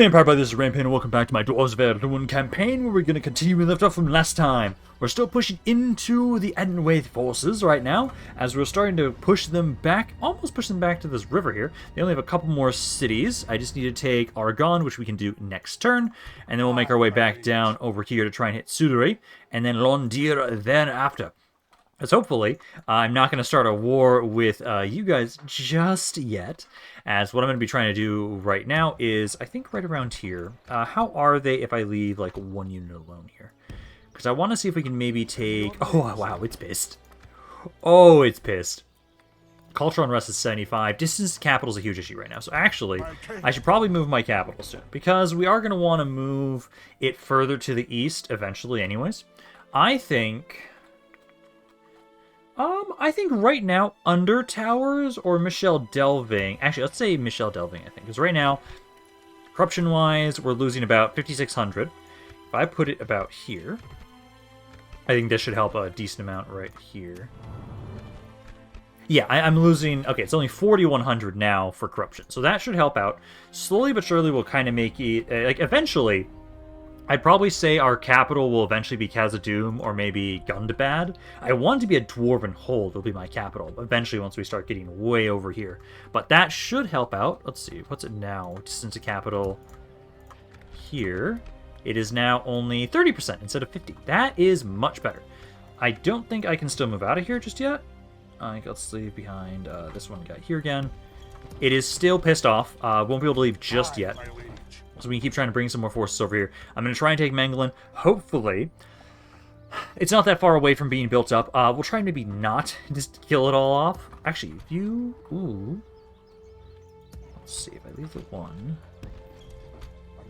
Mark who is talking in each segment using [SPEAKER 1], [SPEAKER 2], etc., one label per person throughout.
[SPEAKER 1] the Empire by this is Rampaned, and welcome back to my Dwarves of Ered Luin campaign, where we're going to continue we left off from last time. We're still pushing into the Edenwaith forces right now, as we're starting to push them back, almost push them back to this river here. They only have a couple more cities. I just need to take Argond, which we can do next turn, and then we'll make our way back down over here to try and hit Sudery, and then Londir thereafter. As hopefully, I'm not going to start a war with you guys just yet, as what I'm going to be trying to do right now is, I think right around here, how are they if I leave like one unit alone here? Because I want to see if we can maybe take, oh wow, it's pissed. Oh, it's pissed. Cultural unrest is 75, distance to capital is a huge issue right now, so actually, I should probably move my capital soon, because we are going to want to move it further to the east eventually anyways. I think right now, Under Towers or Michelle Delving. Actually, let's say Michelle Delving, I think. Because right now, corruption-wise, we're losing about 5,600. If I put it about here, I think this should help a decent amount right here. Yeah, I'm losing... Okay, it's only 4,100 now for corruption. So that should help out. Slowly but surely, we'll kind of make it... like, eventually... I'd probably say our capital will eventually be Khazad-dûm or maybe Gundabad. I want it to be a Dwarven hold will be my capital, eventually once we start getting way over here. But that should help out. Let's see, what's it now? Distance to capital here. It is now only 30% instead of 50. That is much better. I don't think I can still move out of here just yet. Let's leave behind this one guy here again. It is still pissed off. Won't be able to leave just yet. So we can keep trying to bring some more forces over here. I'm going to try and take Menglin. Hopefully, it's not that far away from being built up. We'll try and maybe not just kill it all off. Actually, if you... Ooh. Let's see, if I leave the one,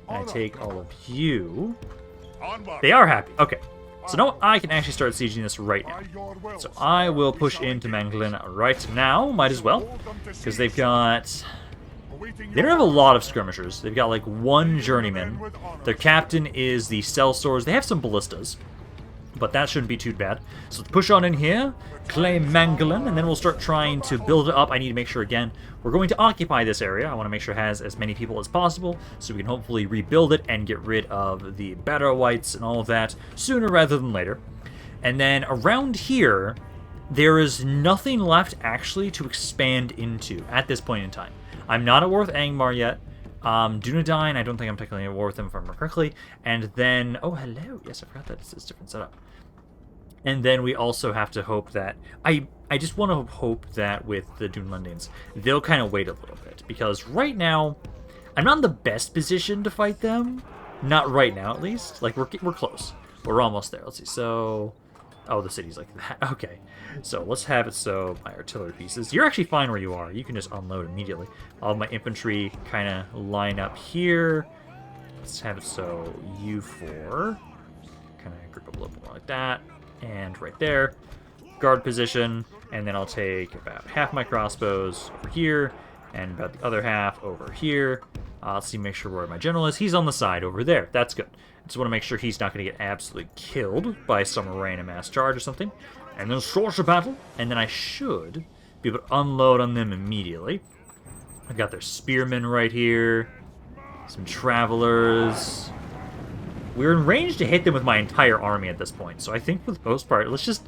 [SPEAKER 1] and I take all of you... They are happy. Okay. So now I can actually start sieging this right now. So I will push into Menglin right now. Might as well. Because they've got... They don't have a lot of skirmishers. They've got like one journeyman. Their captain is the sellswords. They have some ballistas, but that shouldn't be too bad. So let's push on in here, claim Menglin, and then we'll start trying to build it up. I need to make sure, again, we're going to occupy this area. I want to make sure it has as many people as possible, so we can hopefully rebuild it and get rid of the Barrow-wites and all of that sooner rather than later. And then around here, there is nothing left actually to expand into at this point in time. I'm not at war with Angmar yet. Dunedain, I don't think I'm technically at war with them if I remember correctly. And then... Oh, hello. Yes, I forgot that it's a different setup. And then we also have to hope that... I just want to hope that with the Dunlendings, they'll kind of wait a little bit. Because right now, I'm not in the best position to fight them. Not right now, at least. Like, we're close. We're almost there. Let's see. So... Oh, the city's like that. Okay. So let's have it so my artillery pieces... You're actually fine where you are. You can just unload immediately. All of my infantry kind of line up here. Let's have it so you four kind of group up a little more like that. And right there. Guard position. And then I'll take about half my crossbows over here. And about the other half over here. Let's see, make sure where my general is. He's on the side over there. That's good. Just want to make sure he's not going to get absolutely killed by some random mass charge or something. And then start a battle, and then I should be able to unload on them immediately. I've got their spearmen right here. Some travelers. We're in range to hit them with my entire army at this point. So I think for the most part, let's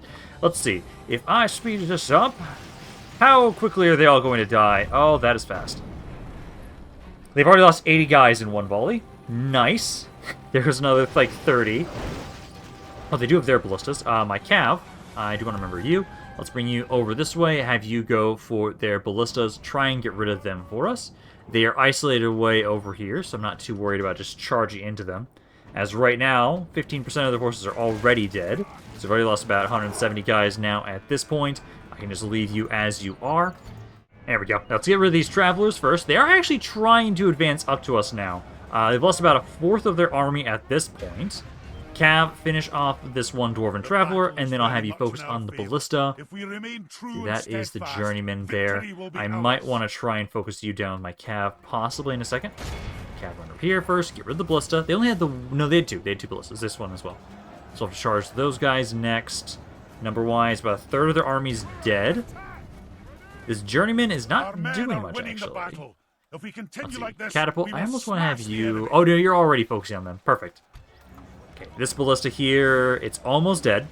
[SPEAKER 1] see. If I speed this up, how quickly are they all going to die? Oh, that is fast. They've already lost 80 guys in one volley. Nice. There's another, like, 30. Oh, they do have their ballistas. My cav, I do want to remember you. Let's bring you over this way, have you go for their ballistas, try and get rid of them for us. They are isolated away over here, so I'm not too worried about just charging into them. As right now, 15% of the forces are already dead. So I've already lost about 170 guys now at this point. I can just leave you as you are. There we go. Now, let's get rid of these travelers first. They are actually trying to advance up to us now. They've lost about a fourth of their army at this point. Cav, finish off this one Dwarven Traveler, and then I'll have you focus on the Ballista. That is the Journeyman there. I might want to try and focus you down with my Cav, possibly in a second. Cav run over here first, get rid of the Ballista. They only had the... No, they had two. They had two Ballistas, this one as well. So I'll have to charge those guys next. Number-wise, about a third of their army's dead. This Journeyman is not doing much, actually.
[SPEAKER 2] If we continue
[SPEAKER 1] Let's see.
[SPEAKER 2] like this,
[SPEAKER 1] Catapult.
[SPEAKER 2] we
[SPEAKER 1] I
[SPEAKER 2] will
[SPEAKER 1] almost want to have
[SPEAKER 2] smash the
[SPEAKER 1] you...
[SPEAKER 2] enemy.
[SPEAKER 1] Oh, no, you're already focusing on them. Perfect. Okay, this ballista here, it's almost dead.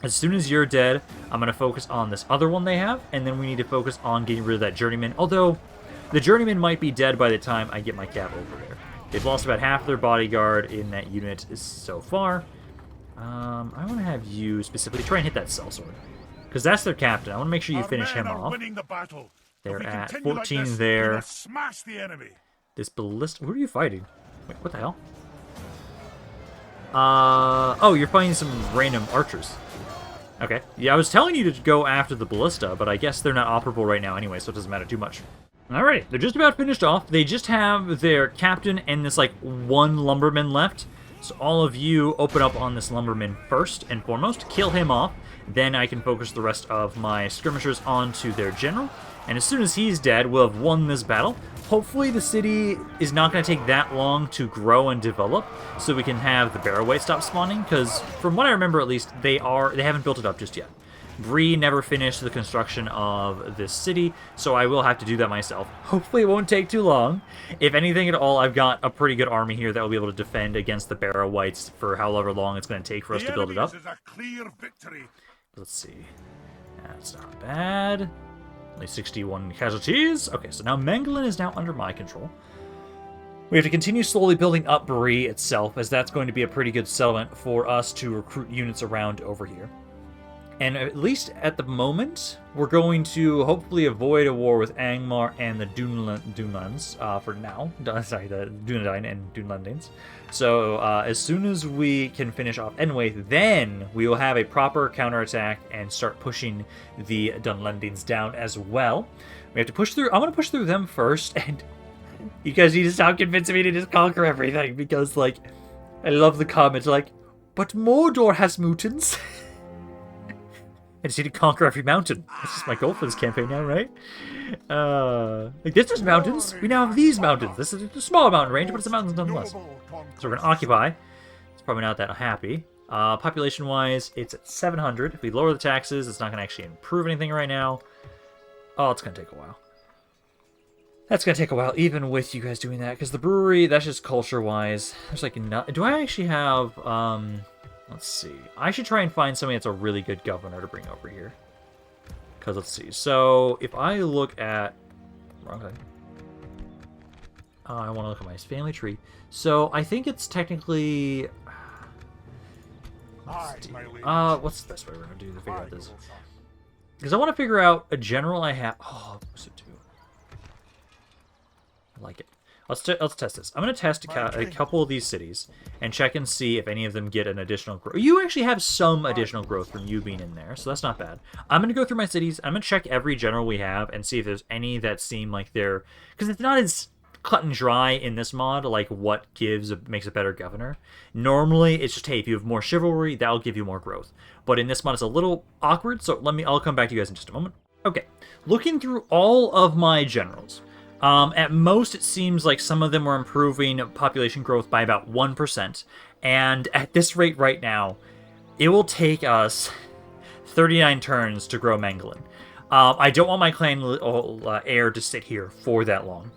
[SPEAKER 1] As soon as you're dead, I'm going to focus on this other one they have, and then we need to focus on getting rid of that journeyman. Although, the journeyman might be dead by the time I get my cap over there. They've lost about half their bodyguard in that unit so far. I want to have you specifically try and hit that sellsword, because that's their captain. I want to make sure you finish him off.
[SPEAKER 2] Winning the battle.
[SPEAKER 1] They're
[SPEAKER 2] If we
[SPEAKER 1] at
[SPEAKER 2] continue
[SPEAKER 1] 14
[SPEAKER 2] like this,
[SPEAKER 1] there.
[SPEAKER 2] we will smash the enemy.
[SPEAKER 1] This ballista... Who are you fighting? Wait, what the hell? Oh, you're fighting some random archers. Okay. Yeah, I was telling you to go after the ballista, but I guess they're not operable right now anyway, so it doesn't matter too much. Alrighty, they're just about finished off. They just have their captain and this, like, one lumberman left. So all of you open up on this lumberman first and foremost. Kill him off. Then I can focus the rest of my skirmishers onto their general. And as soon as he's dead, we'll have won this battle. Hopefully the city is not going to take that long to grow and develop, so we can have the Barrow-Wight stop spawning, because from what I remember at least, they haven't built it up just yet. Bree never finished the construction of this city, so I will have to do that myself. Hopefully it won't take too long. If anything at all, I've got a pretty good army here that will be able to defend against the Barrow-Wights for however long it's going to take for us to build it up.
[SPEAKER 2] Is a clear victory.
[SPEAKER 1] Let's see. That's not bad. Only 61 casualties. Okay, so now Nêlchelyn is now under my control. We have to continue slowly building up Bree itself, as that's going to be a pretty good settlement for us to recruit units around over here. And at least at the moment, we're going to hopefully avoid a war with Angmar and the Dunlands for now. Sorry, the Dunedain and Dunlandings. So as soon as we can finish off Enwaith, then we will have a proper counterattack and start pushing the Dunlandings down as well. We have to push through. I'm going to push through them first, and you guys need to stop convincing me to just conquer everything, because, like, I love the comments like, but Mordor has mutants. I just need to conquer every mountain. This is my goal for this campaign now, right? Like, this is mountains. We now have these mountains. This is a small mountain range, but it's a mountain nonetheless. So we're going to occupy. It's probably not that happy. Population-wise, it's at 700. If we lower the taxes, it's not going to actually improve anything right now. Oh, it's going to take a while. That's going to take a while, even with you guys doing that, because the brewery, that's just culture-wise. There's like, do I actually have... Let's see. I should try and find somebody that's a really good governor to bring over here. Because, let's see. So, if I look at... Wrong thing. I want to look at my family tree. So, I think it's technically... what's the best way we're going to do to figure out this? Because I want to figure out a general I have... Oh, what's it do? I like it. Let's test this. I'm going to test a couple of these cities and check and see if any of them get an additional growth. You actually have some additional growth from you being in there, so that's not bad. I'm going to go through my cities. I'm going to check every general we have and see if there's any that seem like they're... Because it's not as cut and dry in this mod, like what makes a better governor. Normally, it's just, hey, if you have more chivalry, that'll give you more growth. But in this mod, it's a little awkward, so I'll come back to you guys in just a moment. Okay, looking through all of my generals... at most, it seems like some of them were improving population growth by about 1%. And at this rate right now, it will take us 39 turns to grow Nêlchelyn. I don't want my clan heir to sit here for that long.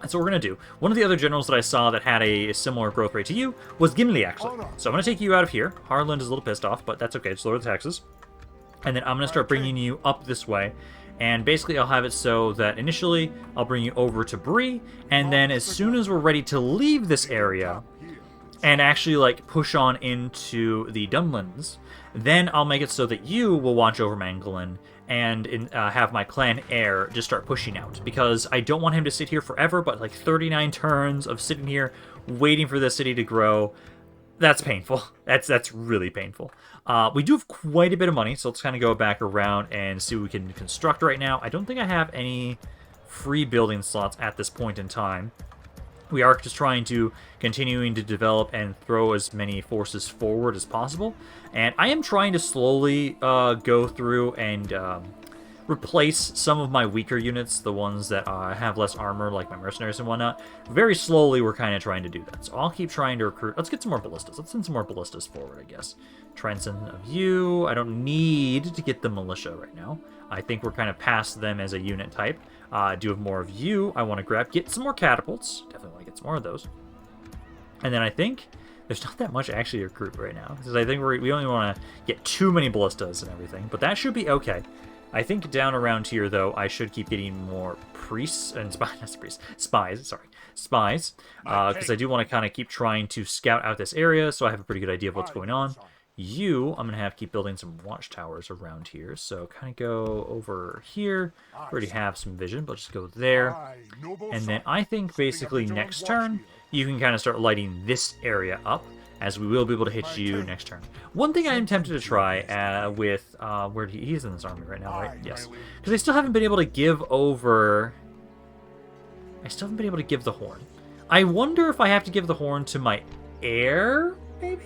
[SPEAKER 1] That's what we're going to do. One of the other generals that I saw that had a similar growth rate to you was Gimli, actually. So I'm going to take you out of here. Harland is a little pissed off, but that's okay. Just lower the taxes. And then I'm going to start bringing you up this way. And basically, I'll have it so that initially, I'll bring you over to Bree, and then as soon as we're ready to leave this area, and actually, like, push on into the Dunlands, then I'll make it so that you will watch over Nêlchelyn, and have my clan heir just start pushing out. Because I don't want him to sit here forever, but, like, 39 turns of sitting here, waiting for the city to grow, that's painful. That's really painful. We do have quite a bit of money, so let's kind of go back around and see what we can construct right now. I don't think I have any free building slots at this point in time. We are just trying to continuing to develop and throw as many forces forward as possible. And I am trying to slowly go through and replace some of my weaker units, the ones that have less armor, like my mercenaries and whatnot. Very slowly, we're kind of trying to do that. So I'll keep trying to recruit. Let's get some more ballistas. Let's send some more ballistas forward, I guess. Try and send of you. I don't need to get the militia right now. I think we're kind of past them as a unit type. I do have more of you. I want to get some more catapults. Definitely want to get some more of those. And then I think there's not that much actually to recruit right now, because I think we don't even want to get too many ballistas and everything, but that should be okay. I think down around here, though, I should keep getting more priests and spies, because I do want to kind of keep trying to scout out this area, so I have a pretty good idea of what's going on. I'm going to have to keep building some watchtowers around here, so kind of go over here. I already have some vision, but just go there. And then I think basically next turn, you can kind of start lighting this area up, as we will be able to hit you next turn. One thing I am tempted to try with, where he's in this army right now, right? Yes. Because I still haven't been able to give over... I still haven't been able to give the horn. I wonder if I have to give the horn to my heir, maybe?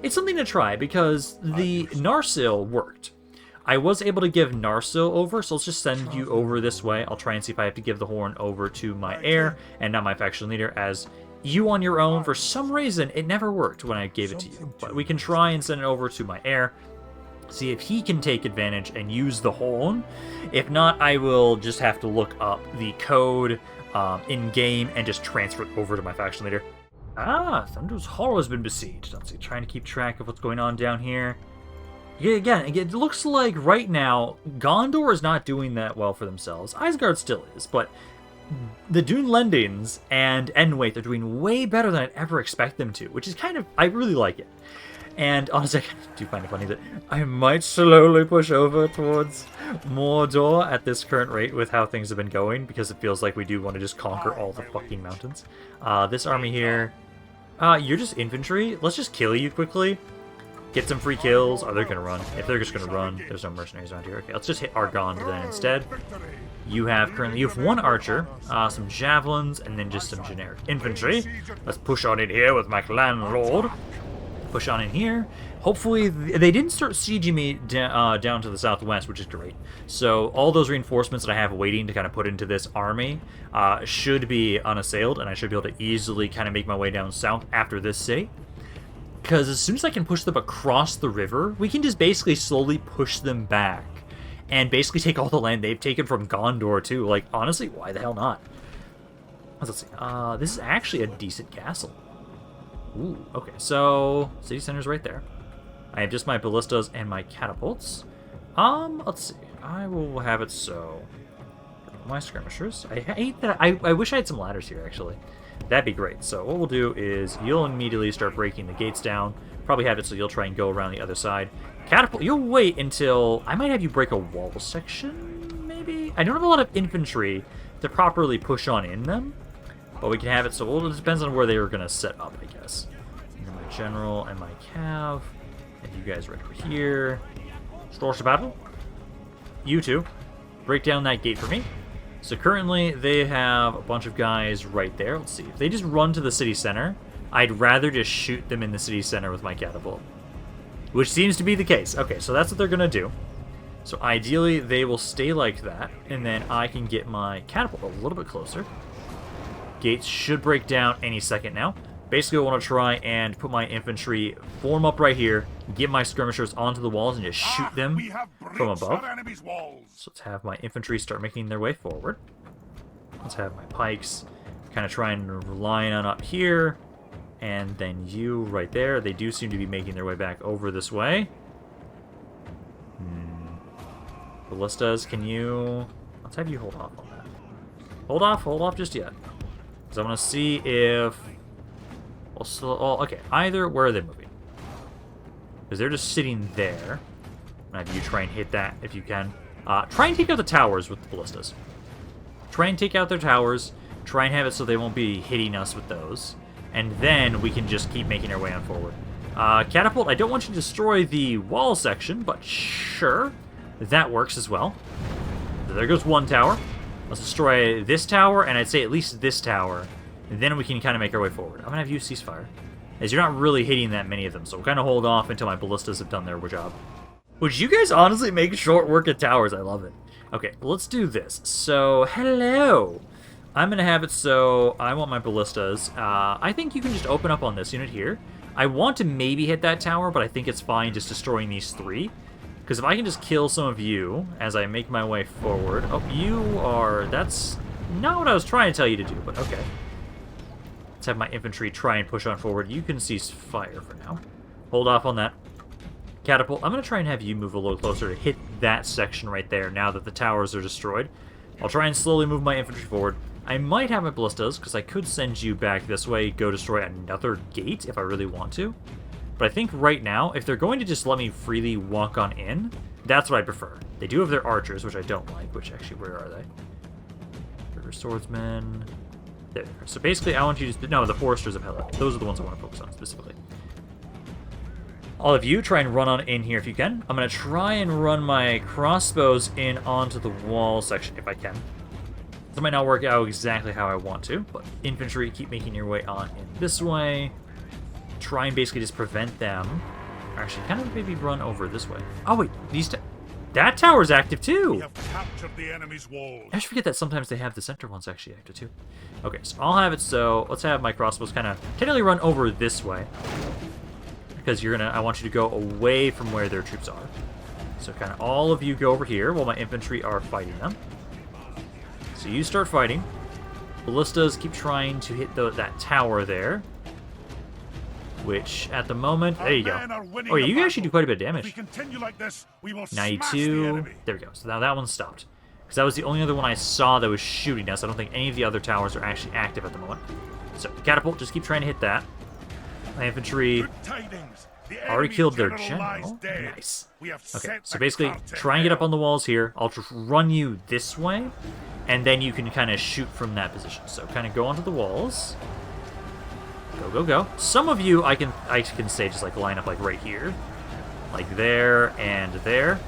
[SPEAKER 1] It's something to try, because the Narsil worked. I was able to give Narsil over, so let's just send you over this way. I'll try and see if I have to give the horn over to my heir, and not my faction leader, as you on your own, for some reason, it never worked when I gave it to you. But we can try and send it over to my heir, see if he can take advantage and use the horn. If not, I will just have to look up the code in-game and just transfer it over to my faction leader. Thunder's Hollow has been besieged. Let's see, trying to keep track of what's going on down here. Yeah, again, it looks like right now, Gondor is not doing that well for themselves. Isengard still is, but the Dune Lendings and Enwaith are doing way better than I'd ever expect them to, which is kind of, I really like it. And honestly, I do find it funny that I might slowly push over towards Mordor at this current rate with how things have been going, because it feels like we do want to just conquer all the fucking mountains. This army here, you're just infantry. Let's just kill you quickly. Get some free kills. Oh, they're going to run. If they're just going to run, there's no mercenaries around here. Okay, let's just hit Argond then instead. You have one archer, some javelins, and then just some generic infantry. Let's push on in here with my landlord. Push on in here. Hopefully, they didn't start sieging me down to the southwest, which is great. So all those reinforcements that I have waiting to kind of put into this army should be unassailed, and I should be able to easily kind of make my way down south after this city. Because as soon as I can push them across the river, we can just basically slowly push them back. And basically take all the land they've taken from Gondor, too. Like, honestly, why the hell not? Let's see. This is actually a decent castle. Ooh, okay. So, city center's right there. I have just my ballistas and my catapults. Let's see. I will have it so... My skirmishers. I hate that. I wish I had some ladders here, actually. That'd be great. So what we'll do is you'll immediately start breaking the gates down. Probably have it so you'll try and go around the other side. Catapult, you'll wait until... I might have you break a wall section, maybe? I don't have a lot of infantry to properly push on in them. But we can have it so... Well, it depends on where they were going to set up, I guess. And then my general and my cav. And you guys right over here. Stores to battle. You two. Break down that gate for me. So currently, they have a bunch of guys right there. Let's see. If they just run to the city center, I'd rather just shoot them in the city center with my catapult. Which seems to be the case. Okay, so that's what they're going to do. So ideally, they will stay like that. And then I can get my catapult a little bit closer. Gates should break down any second now. Basically, I want to try and put my infantry form up right here, get my skirmishers onto the walls, and just shoot them from above. So let's have my infantry start making their way forward. Let's have my pikes kind of try and rely on up here. And then you right there. They do seem to be making their way back over this way. Ballistas, can you... Let's have you hold off on that. Hold off just yet. Because I want to see if... okay, either where are they moving? Because they're just sitting there. Maybe you try and hit that if you can. Try and take out the towers with the ballistas. Try and take out their towers. Try and have it so they won't be hitting us with those. And then we can just keep making our way on forward. Catapult, I don't want you to destroy the wall section, but sure. That works as well. So there goes one tower. Let's destroy this tower, and I'd say at least this tower. And then we can kind of make our way forward. I'm going to have you ceasefire, as you're not really hitting that many of them, so we'll kind of hold off until my ballistas have done their job. Which you guys honestly make short work of towers. I love it. Okay, let's do this. So, hello. I'm going to have it so I want my ballistas. I think you can just open up on this unit here. I want to maybe hit that tower, but I think it's fine just destroying these three. Because if I can just kill some of you as I make my way forward... Oh, you are... That's not what I was trying to tell you to do, but okay. Let's have my infantry try and push on forward. You can cease fire for now. Hold off on that. Catapult, I'm going to try and have you move a little closer to hit that section right there now that the towers are destroyed. I'll try and slowly move my infantry forward. I might have my ballistas, because I could send you back this way, go destroy another gate if I really want to. But I think right now, if they're going to just let me freely walk on in, that's what I prefer. They do have their archers, which I don't like, which actually, where are they? River swordsmen... There they are. So basically, I want you to... No, the foresters of Hello. Those are the ones I want to focus on specifically. All of you, try and run on in here if you can. I'm going to try and run my crossbows in onto the wall section if I can. This might not work out exactly how I want to, but infantry, keep making your way on in this way. Try and basically just prevent them. Actually, kind of maybe run over this way. Oh, wait. That tower's active, too!
[SPEAKER 2] We have captured the enemy's walls.
[SPEAKER 1] I should forget that sometimes they have the center ones actually active, too. Okay, so I'll have it so... Let's have my crossbows kind of technically run over this way. Because you're gonna... I want you to go away from where their troops are. So kind of all of you go over here while my infantry are fighting them. So you start fighting. Ballistas keep trying to hit that tower there. Which, at the moment... There you go. Oh, yeah, you actually do quite a bit of damage.
[SPEAKER 2] If we continue like this, we will
[SPEAKER 1] 92. There we go. So now that one stopped. Because that was the only other one I saw that was shooting us. I don't think any of the other towers are actually active at the moment. So, catapult, just keep trying to hit that. My infantry already killed their general. Nice. Okay, so basically, try and get up on the walls here. I'll just run you this way, and then you can kind of shoot from that position. So, kind of go onto the walls. Go, go, go. Some of you, I can say just like line up like right here. Like there and there.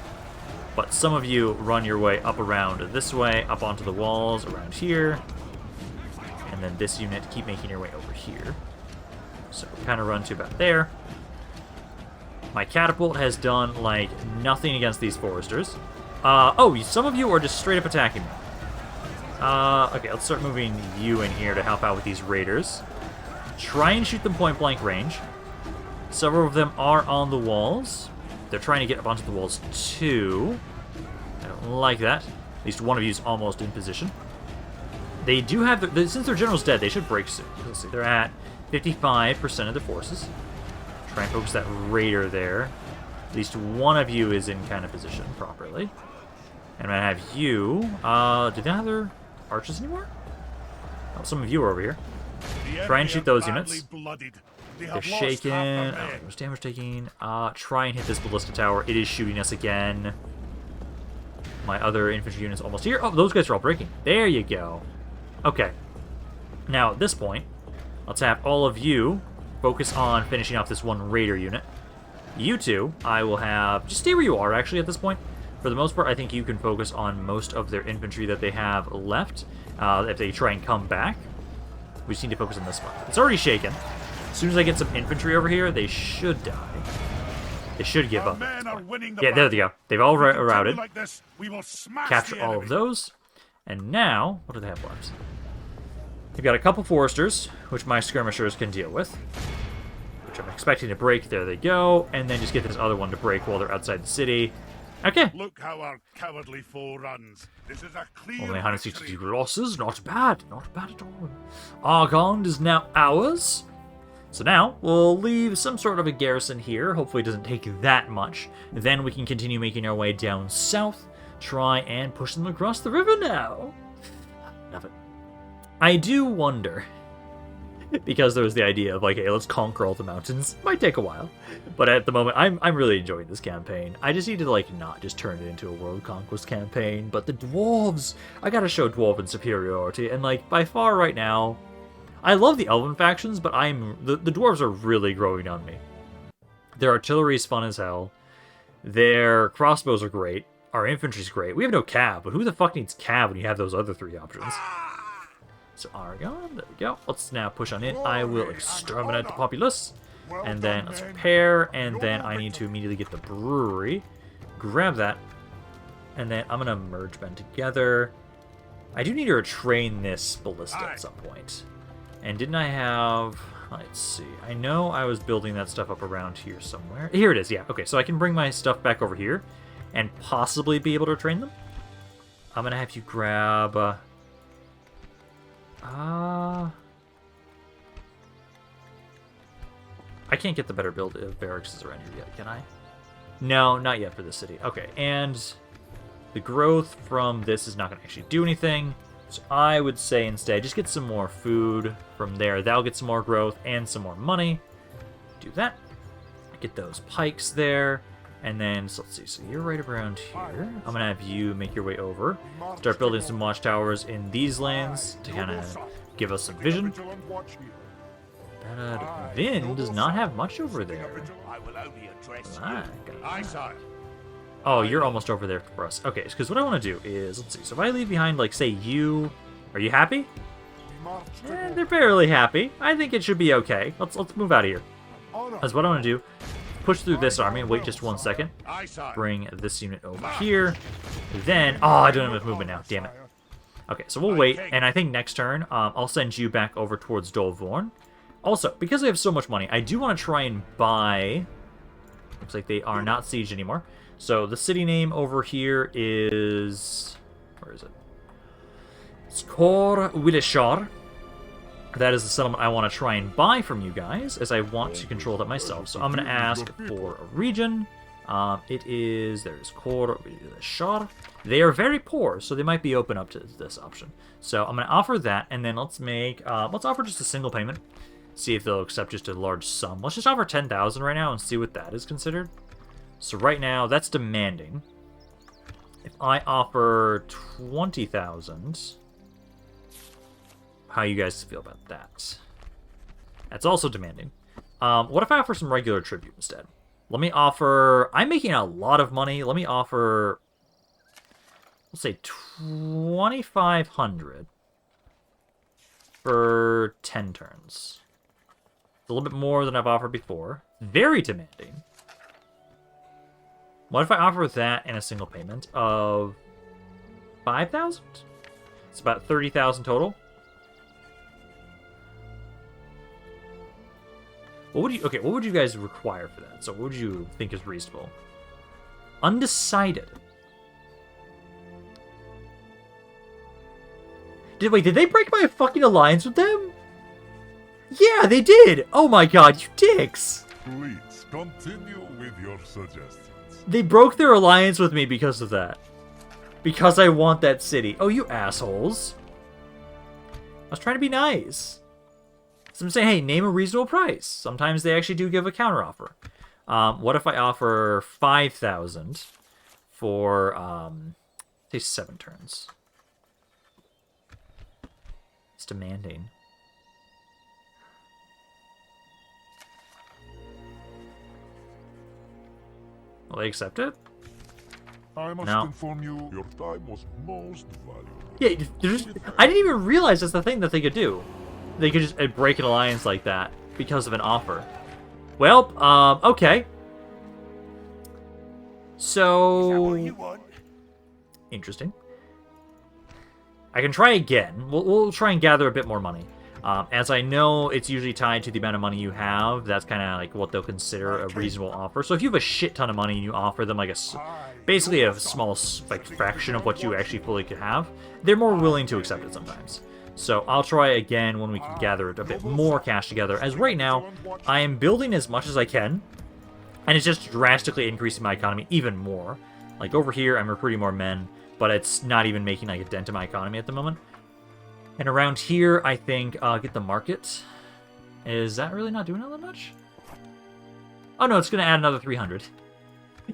[SPEAKER 1] But some of you run your way up around this way, up onto the walls, around here. And then this unit, keep making your way over here. So kind of run to about there. My catapult has done like nothing against these foresters. Oh, some of you are just straight up attacking me. Okay, let's start moving you in here to help out with these raiders. Try and shoot them point blank range. Several of them are on the walls. They're trying to get up onto the walls too. I don't like that. At least one of you is almost in position. They do have... since their general's dead, they should break soon. Let's see, they're at 55% of their forces. Try and focus that raider there. At least one of you is in kind of position properly. And I have you... do they have their archers anymore? Oh, some of you are over here. Try and shoot those units. They're shaken. Oh, how much damage taking? Try and hit this ballista tower. It is shooting us again. My other infantry unit's almost here. Oh, those guys are all breaking. There you go. Okay. Now, at this point, let's have all of you focus on finishing off this one raider unit. You two, I will have... Just stay where you are, actually, at this point. For the most part, I think you can focus on most of their infantry that they have left. If they try and come back. We just need to focus on this one. It's already shaken. As soon as I get some infantry over here, they should die. They should give up. Yeah, there they go. They've all routed. Capture all of those. And now, what do they have left? They've got a couple foresters, which my skirmishers can deal with. Which I'm expecting to break. There they go. And then just get this other one to break while they're outside the city. Okay.
[SPEAKER 2] Look how our cowardly foe runs. This is a clear
[SPEAKER 1] only 162 losses. Not bad. Not bad at all. Argond is now ours. So now, we'll leave some sort of a garrison here. Hopefully it doesn't take that much. Then we can continue making our way down south. Try and push them across the river now. Love it. I do wonder... because there was the idea of like, hey, let's conquer all the mountains. Might take a while. But at the moment, I'm really enjoying this campaign. I just need to like not just turn it into a world conquest campaign. But the dwarves, I gotta show dwarven superiority. And like, by far right now, I love the elven factions, but the dwarves are really growing on me. Their artillery is fun as hell. Their crossbows are great. Our infantry's great. We have no cav, but who the fuck needs cav when you have those other three options? So Argond, there we go. Let's now push on in. I will exterminate the populace. And then let's repair. And then I need to immediately get the brewery. Grab that. And then I'm going to merge them together. I do need to retrain this ballista at some point. And didn't I have... Let's see. I know I was building that stuff up around here somewhere. Here it is, yeah. Okay, so I can bring my stuff back over here. and possibly be able to train them. I'm going to have you grab... I can't get the better build of barracks around here yet, can I? No, not yet for this city. Okay, and the growth from this is not going to actually do anything. So I would say instead, just get some more food from there. That'll get some more growth and some more money. Do that. Get those pikes there. And then, so let's see, so you're right around here. I'm going to have you make your way over. Start building some watchtowers in these lands to kind of give us some vision. Vin does not have much over there. Oh, you're almost over there for us. Okay, because what I want to do is, let's see, so if I leave behind, like, say you... Are you happy? They're barely happy. I think it should be okay. Let's move out of here. That's what I want to do. Push through this army and wait just 1 second. Bring this unit over here. Then... Oh, I don't have enough movement now. Damn it. Okay, so we'll wait. And I think next turn, I'll send you back over towards Dolvorn. Also, because I have so much money, I do want to try and buy... Looks like they are not sieged anymore. So the city name over here is... Where is it? Skor Willeshar. That is the settlement I want to try and buy from you guys, as I want to control that myself. So I'm going to ask for a region. There's Skor Willeshar. They are very poor, so they might be open up to this option. So I'm going to offer that, and then let's offer just a single payment. See if they'll accept just a large sum. Let's just offer 10,000 right now and see what that is considered. So right now, that's demanding. If I offer 20,000, how you guys feel about that? That's also demanding. What if I offer some regular tribute instead? Let me offer... I'm making a lot of money. Let me offer... Let's say 2,500 for 10 turns. It's a little bit more than I've offered before. Very demanding. What if I offer that and a single payment of 5,000? It's about 30,000 total. What would you guys require for that? So what would you think is reasonable? Undecided. Did they break my fucking alliance with them? Yeah, they did! Oh my god, you dicks!
[SPEAKER 2] Please, continue with your suggestions.
[SPEAKER 1] They broke their alliance with me because of that. Because I want that city. Oh, you assholes. I was trying to be nice. So I'm saying, hey, name a reasonable price. Sometimes they actually do give a counteroffer. What if I offer 5,000 for, say, 7 turns? It's demanding. Will they accept it?
[SPEAKER 2] I must inform you, your time was most valuable.
[SPEAKER 1] Yeah, I didn't even realize that's the thing that they could do. They could just break an alliance like that because of an offer. Well, okay. So... Is that what you want? Interesting. I can try again. We'll try and gather a bit more money. As I know, it's usually tied to the amount of money you have. That's kind of like what they'll consider a reasonable offer. So if you have a shit ton of money and you offer them like basically a small like fraction of what you actually fully could have, they're more willing to accept it sometimes. So I'll try again when we can gather a bit more cash together. As right now, I am building as much as I can, and it's just drastically increasing my economy even more. Like over here, I'm recruiting more men, but it's not even making like a dent in my economy at the moment. And around here, I think get the market. Is that really not doing all that much? Oh no, it's going to add another 300.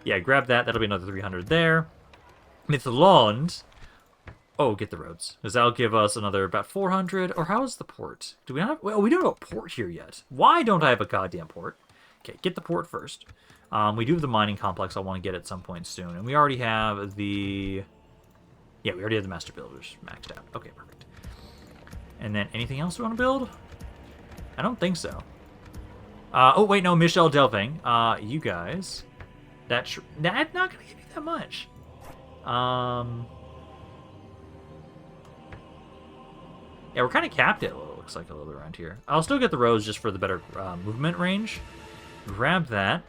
[SPEAKER 1] Yeah, grab that. That'll be another 300 there. Mithlond. Oh, get the roads. Because that'll give us another about 400. Or how is the port? Do we not have... Well, we don't have a port here yet. Why don't I have a goddamn port? Okay, get the port first. We do have the mining complex I want to get at some point soon. And we already have the... Yeah, we already have the master builders maxed out. Okay, perfect. And then anything else we want to build? I don't think so. Oh, wait, no, Michel Delving. You guys. That's not going to give you that much. Yeah, we're kind of capped it, looks like, a little bit around here. I'll still get the roads just for the better movement range. Grab that.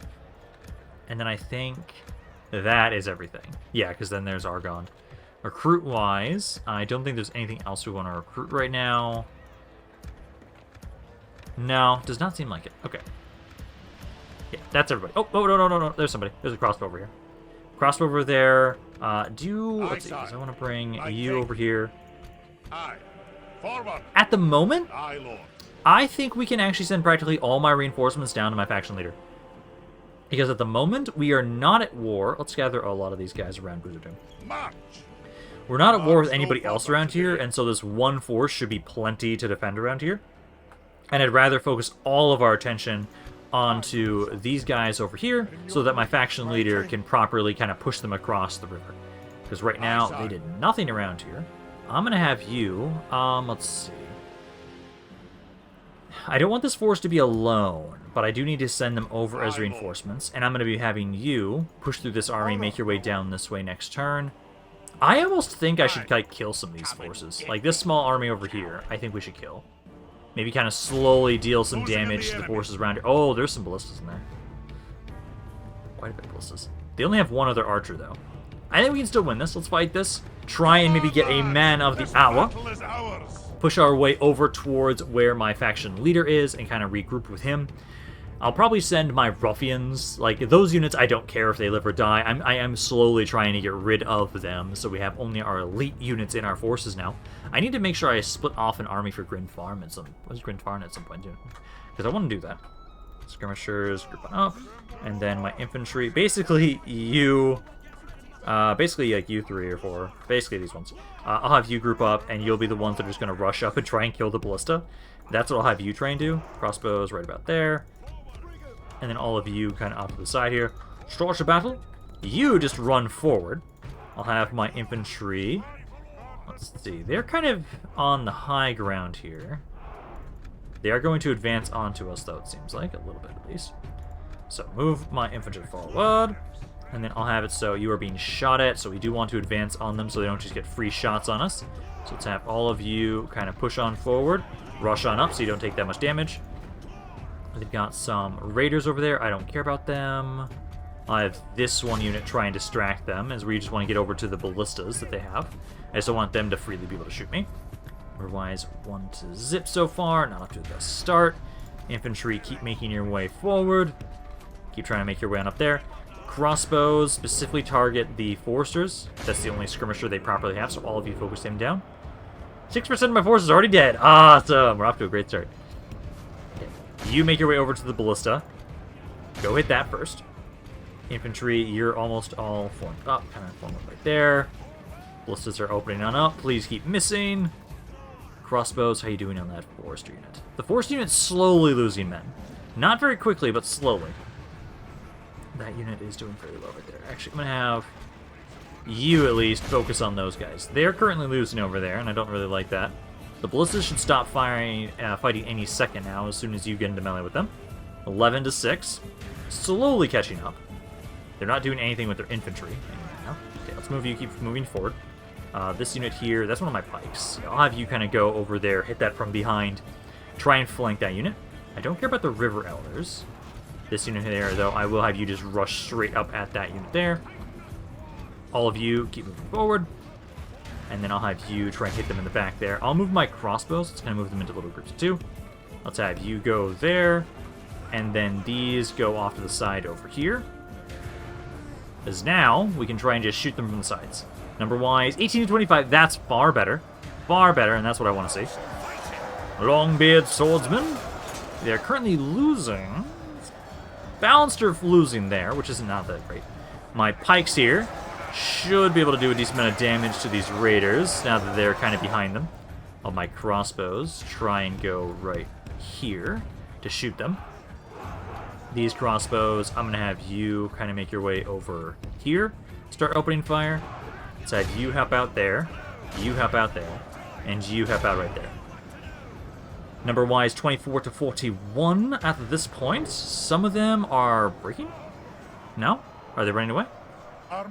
[SPEAKER 1] And then I think... That is everything. Yeah, because then there's Argond. Recruit-wise, I don't think there's anything else we want to recruit right now. No, does not seem like it. Okay. Yeah, that's everybody. Oh, no. There's somebody. There's a crossbow over here. Crossbow over there. Let's see, because I want to bring you over here. At the moment, I think we can actually send practically all my reinforcements down to my faction leader. Because at the moment, we are not at war. Let's gather a lot of these guys around Wizarding. We're not at war with anybody else around here, and so this one force should be plenty to defend around here. And I'd rather focus all of our attention onto these guys over here so that my faction leader can properly kind of push them across the river. Because right now, they did nothing around here. I'm going to have you, let's see. I don't want this force to be alone, but I do need to send them over as reinforcements. And I'm going to be having you push through this army, make your way down this way next turn. I almost think I should like kill some of these forces. Like this small army over here, I think we should kill. Maybe kind of slowly deal some damage to the forces around here. Oh, there's some ballistas in there. Quite a bit of ballistas. They only have one other archer, though. I think we can still win this. Let's fight this. Try and maybe get a man of the hour. Push our way over towards where my faction leader is and kind of regroup with him. I'll probably send my ruffians. Like, those units, I don't care if they live or die. I am slowly trying to get rid of them, so we have only our elite units in our forces now. I need to make sure I split off an army for Grin Farm at some... What's Grin Farm at some point, too? Because I want to do that. Skirmishers, grouping up. And then my infantry. Basically, you... basically, like, you 3 or 4. Basically, these ones. I'll have you group up, and you'll be the ones that are just going to rush up and try and kill the ballista. That's what I'll have you try and do. Crossbows right about there. And then all of you kind of off to the side here. Start a battle. You just run forward. I'll have my infantry. Let's see. They're kind of on the high ground here. They are going to advance onto us, though, it seems like. A little bit, at least. So move my infantry forward. And then I'll have it so you are being shot at. So we do want to advance on them so they don't just get free shots on us. So let's have all of you kind of push on forward. Rush on up so you don't take that much damage. They've got some raiders over there. I don't care about them. I have this one unit try and distract them as we just want to get over to the ballistas that they have. I just don't want them to freely be able to shoot me. Otherwise, 1 to zip so far. Not up to the best start. Infantry, keep making your way forward. Keep trying to make your way on up there. Crossbows specifically target the foresters. That's the only skirmisher they properly have, so all of you focus him down. 6% of my force is already dead. Awesome. We're off to a great start. You make your way over to the ballista. Go hit that first. Infantry, you're almost all formed up. Kind of formed up right there. Ballistas are opening on up. Please keep missing. Crossbows, how you doing on that forester unit? The forester unit's slowly losing men. Not very quickly, but slowly. That unit is doing very well right there. Actually, I'm going to have you at least focus on those guys. They're currently losing over there, and I don't really like that. The ballistas should stop fighting any second now as soon as you get into melee with them. 11 to 6. Slowly catching up. They're not doing anything with their infantry anymore. Okay, let's move you. Keep moving forward. This unit here, that's one of my pikes. I'll have you kind of go over there, hit that from behind, try and flank that unit. I don't care about the river elders. This unit there, though, I will have you just rush straight up at that unit there. All of you keep moving forward. And then I'll have you try and hit them in the back there. I'll move my crossbows. Let's kind of move them into little groups too. Let's have you go there. And then these go off to the side over here. Because now we can try and just shoot them from the sides. Number-wise, 18 to 25. That's far better. Far better, and that's what I want to see. Longbeard swordsmen. They're currently losing. Balanced are losing there, which is not that great. My pikes here should be able to do a decent amount of damage to these raiders now that they're kind of behind them. All my crossbows try and go right here to shoot them. These crossbows, I'm going to have you kind of make your way over here. Start opening fire. Let's have you help out there. You help out there. And you help out right there. Number-wise, 24 to 41 at this point. Some of them are breaking? No? Are they running away? I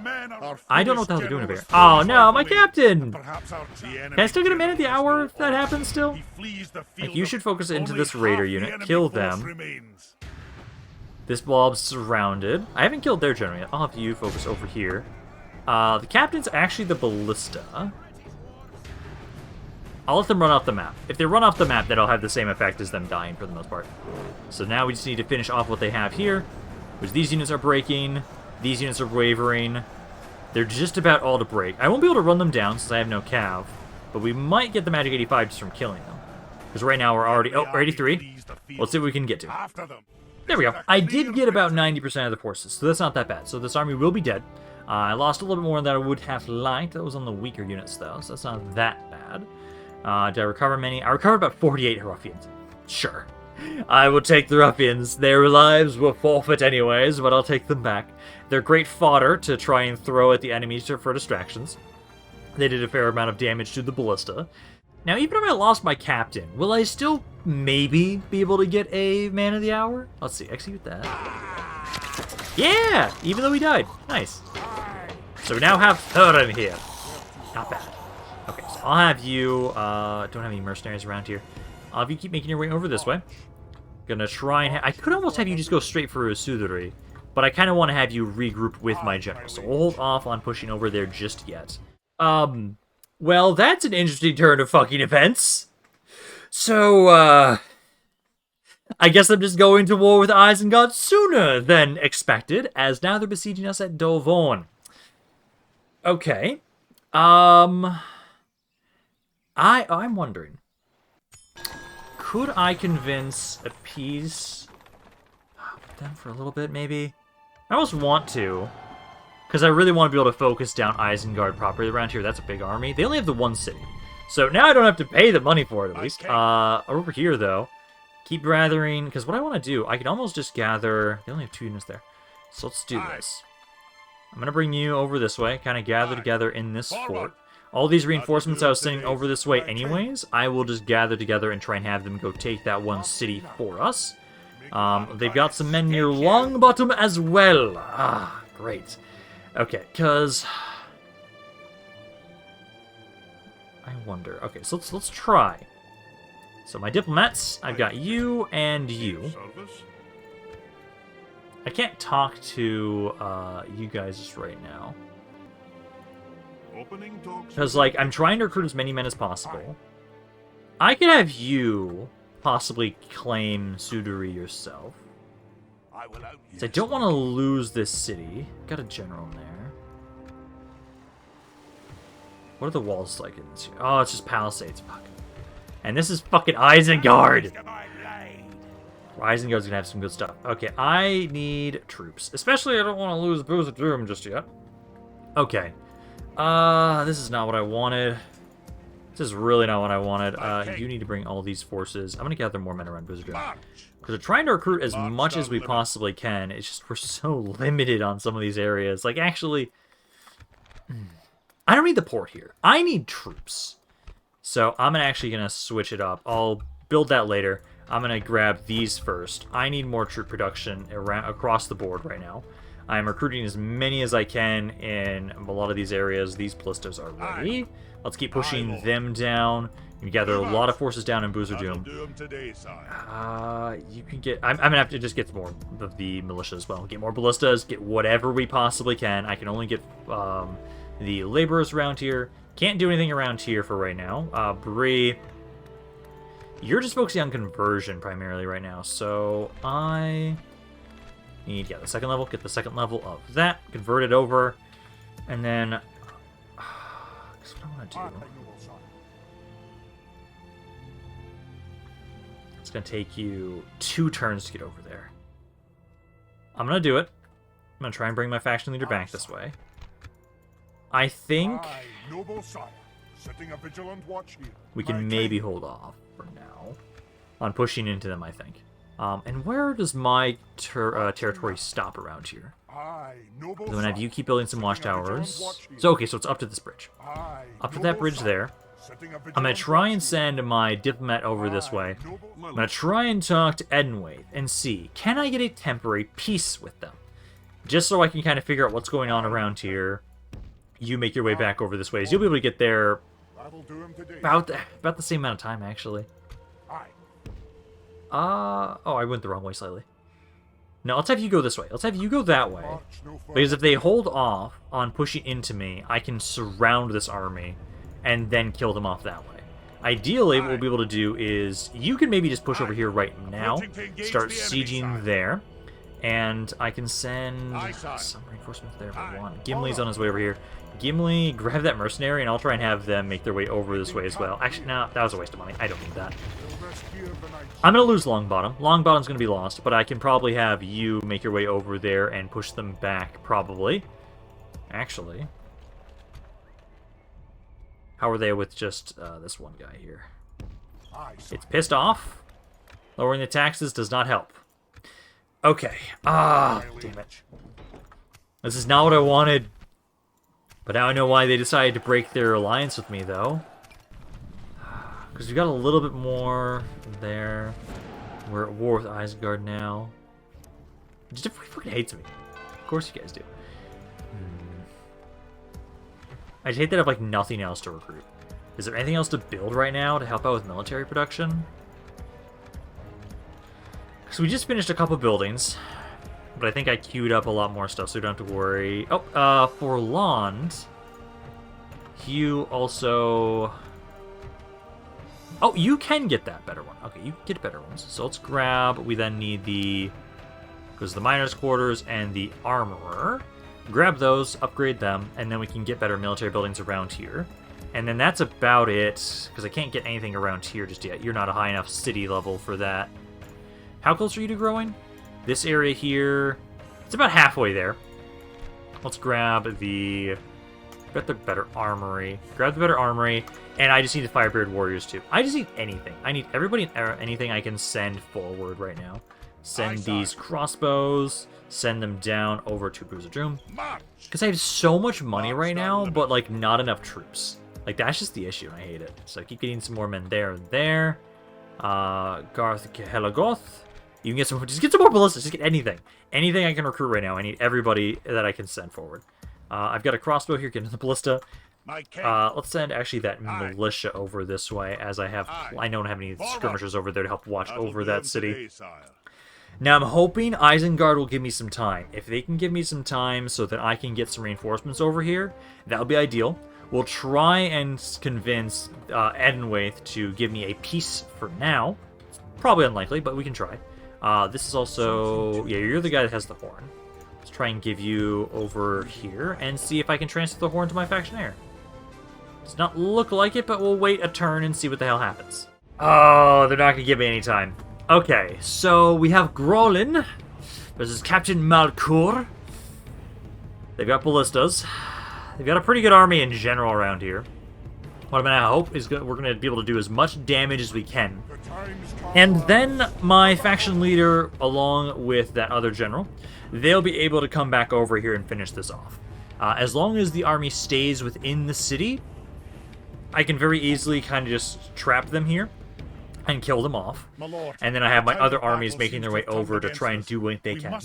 [SPEAKER 1] don't know what the hell they're doing over here. Oh no, my captain! Can I still get a man at the hour if that happens still? Like, you should focus into this raider unit, kill them. This blob's surrounded. I haven't killed their general yet. I'll have you focus over here. The captain's actually the ballista. I'll let them run off the map. If they run off the map, that'll have the same effect as them dying for the most part. So now we just need to finish off what they have here, which these units are breaking, these units are wavering. They're just about all to break. I won't be able to run them down since I have no cav, but we might get the magic 85 just from killing them. Because right now we're already... Oh, 83. Let's see what we can get to. There we go. I did get about 90% of the forces, so that's not that bad. So this army will be dead. I lost a little bit more than I would have liked. That was on the weaker units, though, so that's not that bad. Did I recover many? I recovered about 48 ruffians. Sure. I will take the ruffians. Their lives were forfeit anyways, but I'll take them back. They're great fodder to try and throw at the enemies for distractions. They did a fair amount of damage to the ballista. Now, even if I lost my captain, will I still maybe be able to get a man of the hour? Let's see, execute that. Yeah! Even though he died. Nice. So we now have Thurin here. Not bad. Okay, so I'll have you... don't have any mercenaries around here. I'll have you keep making your way over this way. Gonna try and... I could almost have you just go straight for Usudari, but I kind of want to have you regroup with my general, so we'll hold off on pushing over there just yet. Well, that's an interesting turn of fucking events. So, I guess I'm just going to war with Isengard sooner than expected, as now they're besieging us at Dovon. Okay. I'm wondering. Could I convince appease them for a little bit, maybe? I almost want to. Because I really want to be able to focus down Isengard properly around here. That's a big army. They only have the one city. So now I don't have to pay the money for it, at least. Over here, though, keep gathering. Because what I want to do, I can almost just gather... They only have 2 units there. So let's do this. I'm going to bring you over this way. Kind of gather together in this fort. All these reinforcements I was sending over this way anyways, I will just gather together and try and have them go take that one city for us. They've got some men near Longbottom as well. Ah, great. Okay, because... I wonder. Okay, so let's try. So my diplomats, I've got you and you. I can't talk to you guys just right now. Because, like, I'm trying to recruit as many men as possible. I could have you possibly claim Sudari yourself. So I don't want to lose this city. Got a general in there. What are the walls like in this? Oh, it's just palisades. Fuck. And this is fucking Isengard. Isengard's gonna have some good stuff. Okay, I need troops. Especially I don't want to lose Boozer Doom just yet. Okay. This is not what I wanted. This is really not what I wanted. You need to bring all these forces. I'm gonna gather more men around Boozer Doom. Because we're trying to recruit as much as we possibly can. It's just we're so limited on some of these areas. Like, actually... I don't need the port here. I need troops. So I'm actually going to switch it up. I'll build that later. I'm going to grab these first. I need more troop production across the board right now. I'm recruiting as many as I can in a lot of these areas. These ballistas are ready. Let's keep pushing them down. You gather a lot of forces down in Boozer Doom. You can get... I'm going to have to just get more of the militia as well. Get more ballistas. Get whatever we possibly can. I can only get the laborers around here. Can't do anything around here for right now. Bree, you're just focusing on conversion primarily right now. So I need the second level. Get the second level of that. Convert it over. And then... That's what I want to do. It's going to take you 2 turns to get over there. I'm going to do it. I'm going to try and bring my faction leader back this way. I think we can maybe hold off for now on pushing into them, I think. And where does my territory stop around here? I'm going to have you keep building some watchtowers. So, okay, so it's up to this bridge. Up to that bridge there. I'm going to try and send my diplomat over this way. I'm going to try and talk to Edenwaith and see, can I get a temporary peace with them? Just so I can kind of figure out what's going on around here. You make your way back over this way. So you'll be able to get there about the same amount of time, actually. Oh, I went the wrong way slightly. No, let's have you go this way. Let's have you go that way. Because if they hold off on pushing into me, I can surround this army and then kill them off that way. Ideally, what we'll be able to do is you can maybe just push over here right now, start sieging there, and I can send some reinforcements there if I want. Gimli's on his way over here. Gimli, grab that mercenary, and I'll try and have them make their way over this way as well. Actually, no, that was a waste of money. I don't need that. I'm going to lose Longbottom. Longbottom's going to be lost, but I can probably have you make your way over there and push them back, probably. Actually. How are they with just this one guy here? It's pissed off. Lowering the taxes does not help. Okay. Ah, damn it. This is not what I wanted. But now I know why they decided to break their alliance with me, though. Because we got a little bit more there. We're at war with Isengard now. Just everybody fucking hates me. Of course you guys do. I just hate that I have, like, nothing else to recruit. Is there anything else to build right now to help out with military production? So we just finished a couple buildings. But I think I queued up a lot more stuff, so we don't have to worry. Oh, for Lond, you also... Oh, you can get that better one. Okay, you get better ones. So let's grab... We then need the... Because the Miner's Quarters and the Armorer. Grab those, upgrade them, and then we can get better military buildings around here. And then that's about it, because I can't get anything around here just yet. You're not a high enough city level for that. How close are you to growing? This area here, it's about halfway there. Let's grab the... Got the better armory. Grab the better armory, and I just need the Firebeard Warriors too. I just need anything. I need everybody and anything I can send forward right now. Send these crossbows, send them down over to Bruiser-Doom. Because I have so much money right now, but like not enough troops. Like that's just the issue, and I hate it. So I keep getting some more men there and there. Garth Helagoth. You can get some, just get some more ballistas, just get anything. Anything I can recruit right now. I need everybody that I can send forward. I've got a crossbow here, get the ballista. Let's send actually that militia over this way, as I don't have any skirmishers over there to help watch over that city. Now I'm hoping Isengard will give me some time. If they can give me some time so that I can get some reinforcements over here, that would be ideal. We'll try and convince Edenwaith to give me a peace for now. It's probably unlikely, but we can try. This is also... Yeah, you're the guy that has the horn. Let's try and give you over here and see if I can transfer the horn to my factionaire. Does not look like it, but we'll wait a turn and see what the hell happens. Oh, they're not going to give me any time. Okay, so we have Grolin versus Captain Malkur. They've got ballistas. They've got a pretty good army in general around here. What I'm going to hope is we're going to be able to do as much damage as we can. And then my faction leader, along with that other general, they'll be able to come back over here and finish this off. As long as the army stays within the city, I can very easily kind of just trap them here and kill them off. And then I have my other armies making their way over to try and do what they can.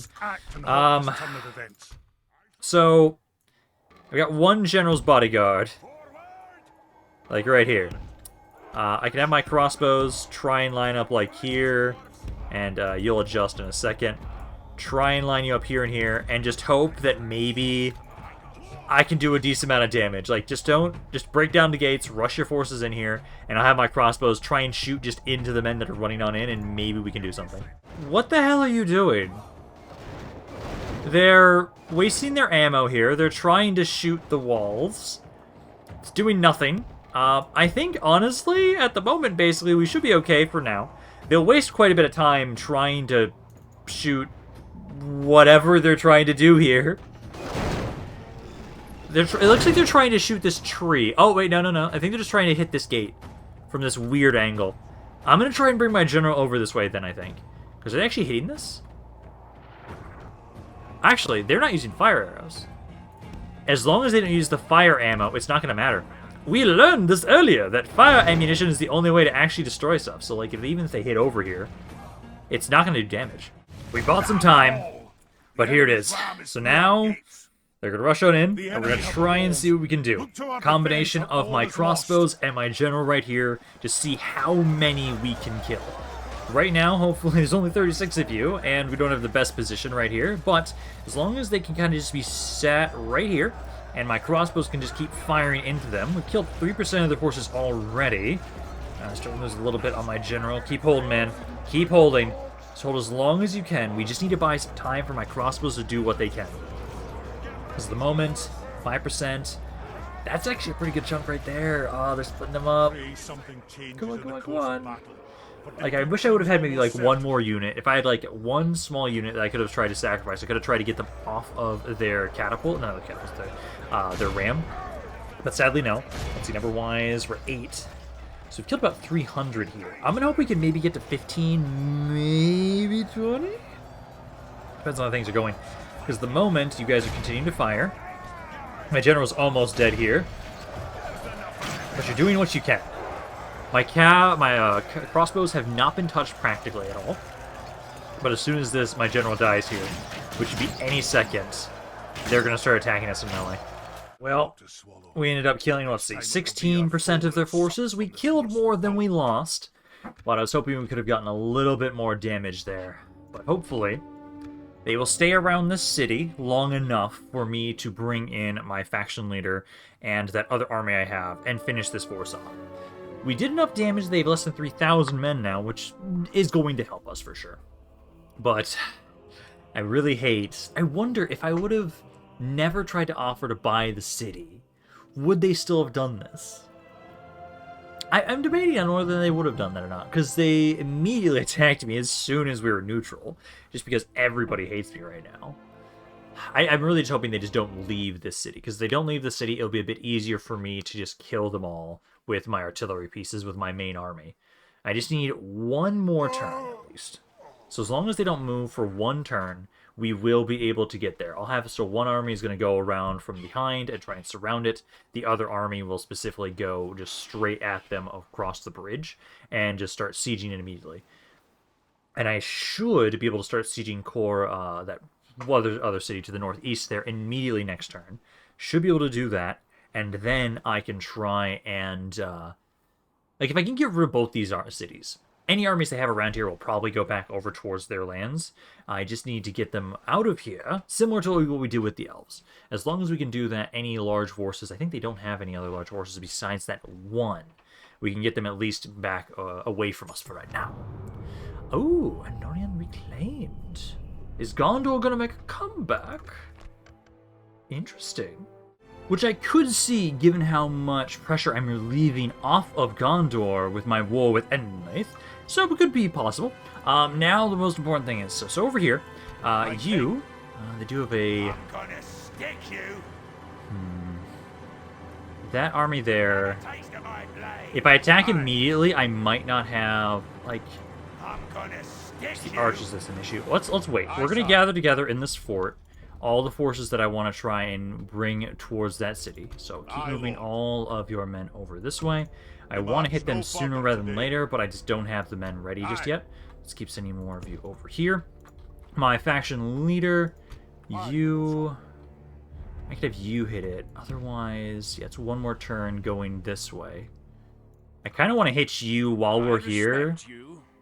[SPEAKER 1] So, I got one general's bodyguard. Like right here. I can have my crossbows try and line up like here. And you'll adjust in a second. Try and line you up here and here. And just hope that maybe I can do a decent amount of damage. Like, just break down the gates, rush your forces in here, and I'll have my crossbows try and shoot just into the men that are running on in, and maybe we can do something. What the hell are you doing? They're wasting their ammo here. They're trying to shoot the walls. It's doing nothing. I think, honestly, at the moment, basically, we should be okay for now. They'll waste quite a bit of time trying to shoot whatever they're trying to do here. It looks like they're trying to shoot this tree. Oh, wait, no. I think they're just trying to hit this gate from this weird angle. I'm going to try and bring my general over this way then, I think. Because are they actually hitting this? Actually, they're not using fire arrows. As long as they don't use the fire ammo, it's not going to matter. We learned this earlier, that fire ammunition is the only way to actually destroy stuff. So, like, even if they hit over here, it's not going to do damage. We bought some time, but here it is. So now... they're going to rush on in, and we're going to try and see what we can do. Combination of my crossbows and my general right here to see how many we can kill. Right now, hopefully, there's only 36 of you, and we don't have the best position right here, but as long as they can kind of just be sat right here, and my crossbows can just keep firing into them. We've killed 3% of their forces already. Starting to lose a little bit on my general. Keep holding, man. Keep holding. Just hold as long as you can. We just need to buy some time for my crossbows to do what they can. Because at the moment, 5%. That's actually a pretty good chunk right there. Oh, they're splitting them up. Come on, come on, come on. Like, I wish I would have had maybe, like, one more unit. If I had, like, one small unit that I could have tried to sacrifice, I could have tried to get them off of their catapult. No, the catapult, their ram. But sadly, no. Let's see, number-wise, we're 8. So we've killed about 300 here. I'm gonna hope we can maybe get to 15, maybe 20? Depends on how things are going. Because the moment you guys are continuing to fire, my general's almost dead here. But you're doing what you can. My crossbows have not been touched practically at all. But as soon as my general dies here, which should be any second, they're gonna start attacking us in melee. Well, we ended up killing, let's see, 16% of their forces. We killed more than we lost, but I was hoping we could have gotten a little bit more damage there. But hopefully, they will stay around this city long enough for me to bring in my faction leader and that other army I have and finish this force off. We did enough damage, they have less than 3,000 men now, which is going to help us for sure. But I really hate... I wonder if I would have never tried to offer to buy the city, would they still have done this? I'm debating on whether they would have done that or not, because they immediately attacked me as soon as we were neutral, just because everybody hates me right now. I'm really just hoping they just don't leave this city, because if they don't leave the city, it'll be a bit easier for me to just kill them all with my artillery pieces, with my main army. I just need one more turn, at least. So as long as they don't move for one turn, we will be able to get there. I'll have, so one army is going to go around from behind and try and surround it. The other army will specifically go just straight at them across the bridge and just start sieging it immediately. And I should be able to start sieging that other city to the northeast there immediately next turn. Should be able to do that, and then I can try and... like, if I can get rid of both these cities... Any armies they have around here will probably go back over towards their lands. I just need to get them out of here, similar to what we do with the elves. As long as we can do that, any large forces, I think they don't have any other large forces besides that one. We can get them at least back away from us for right now. Oh, Arnor reclaimed. Is Gondor going to make a comeback? Interesting. Which I could see, given how much pressure I'm relieving off of Gondor with my war with Edenlaith. So it could be possible. Now the most important thing is, so over here, they do have a... I'm gonna stick you. That army there, if I attack immediately, I might not have, like... The archers is an issue. Let's wait. We're going to gather together in this fort all the forces that I want to try and bring towards that city. So keep moving all of your men over this way. I want to hit them sooner rather than later, but I just don't have the men ready just yet. Let's keep sending more of you over here. My faction leader, you... I could have you hit it. Otherwise, yeah, it's one more turn going this way. I kind of want to hit you while we're here.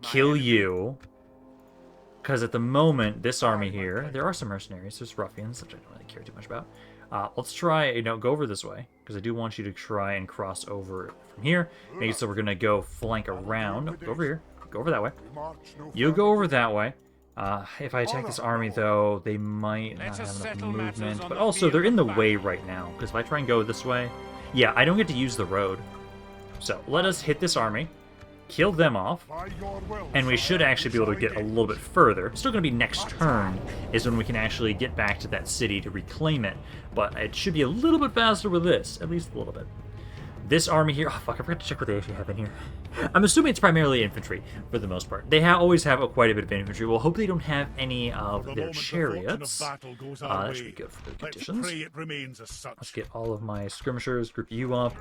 [SPEAKER 1] Kill you. Because at the moment, this army here, there are some mercenaries. There's ruffians, which I don't really care too much about. Let's try, go over this way. Because I do want you to try and cross over from here. Maybe so we're going to go flank around. Go over here. Go over that way. You go over that way. If I attack this army, though, they might not have enough movement. But also, they're in the way right now. Because if I try and go this way... Yeah, I don't get to use the road. So, let us hit this army. Kill them off, and we should actually be able to get a little bit further. It's still going to be next turn is when we can actually get back to that city to reclaim it, but it should be a little bit faster with this, at least a little bit. This army here, oh fuck, I forgot to check what they actually have in here. I'm assuming it's primarily infantry, for the most part. They always have quite a bit of infantry. We'll hope they don't have any of their chariots. That should be good for the conditions. Let's get all of my skirmishers, group you up,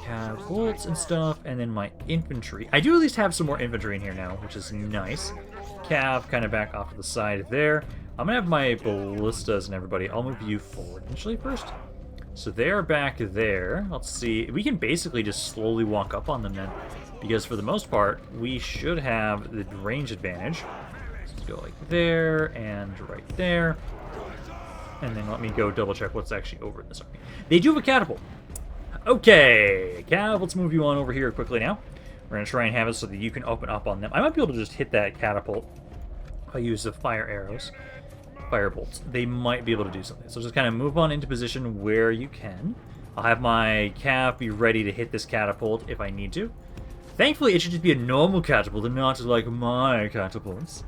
[SPEAKER 1] have bolts and stuff, and then my infantry. I do at least have some more infantry in here now, which is nice. Cav kind of back off to the side there. I'm going to have my ballistas and everybody. I'll move you forward initially first. So they're back there. Let's see. We can basically just slowly walk up on them then. because for the most part, we should have the range advantage. Let's go like there and right there. And then let me go double check what's actually over in this army. They do have a catapult. Okay, Cav, let's move you on over here quickly now. We're going to try and have it so that you can open up on them. I might be able to just hit that catapult if I use the fire arrows, fire bolts. They might be able to do something. So just kind of move on into position where you can. I'll have my Cav be ready to hit this catapult if I need to. Thankfully, it should just be a normal catapult and not like my catapults.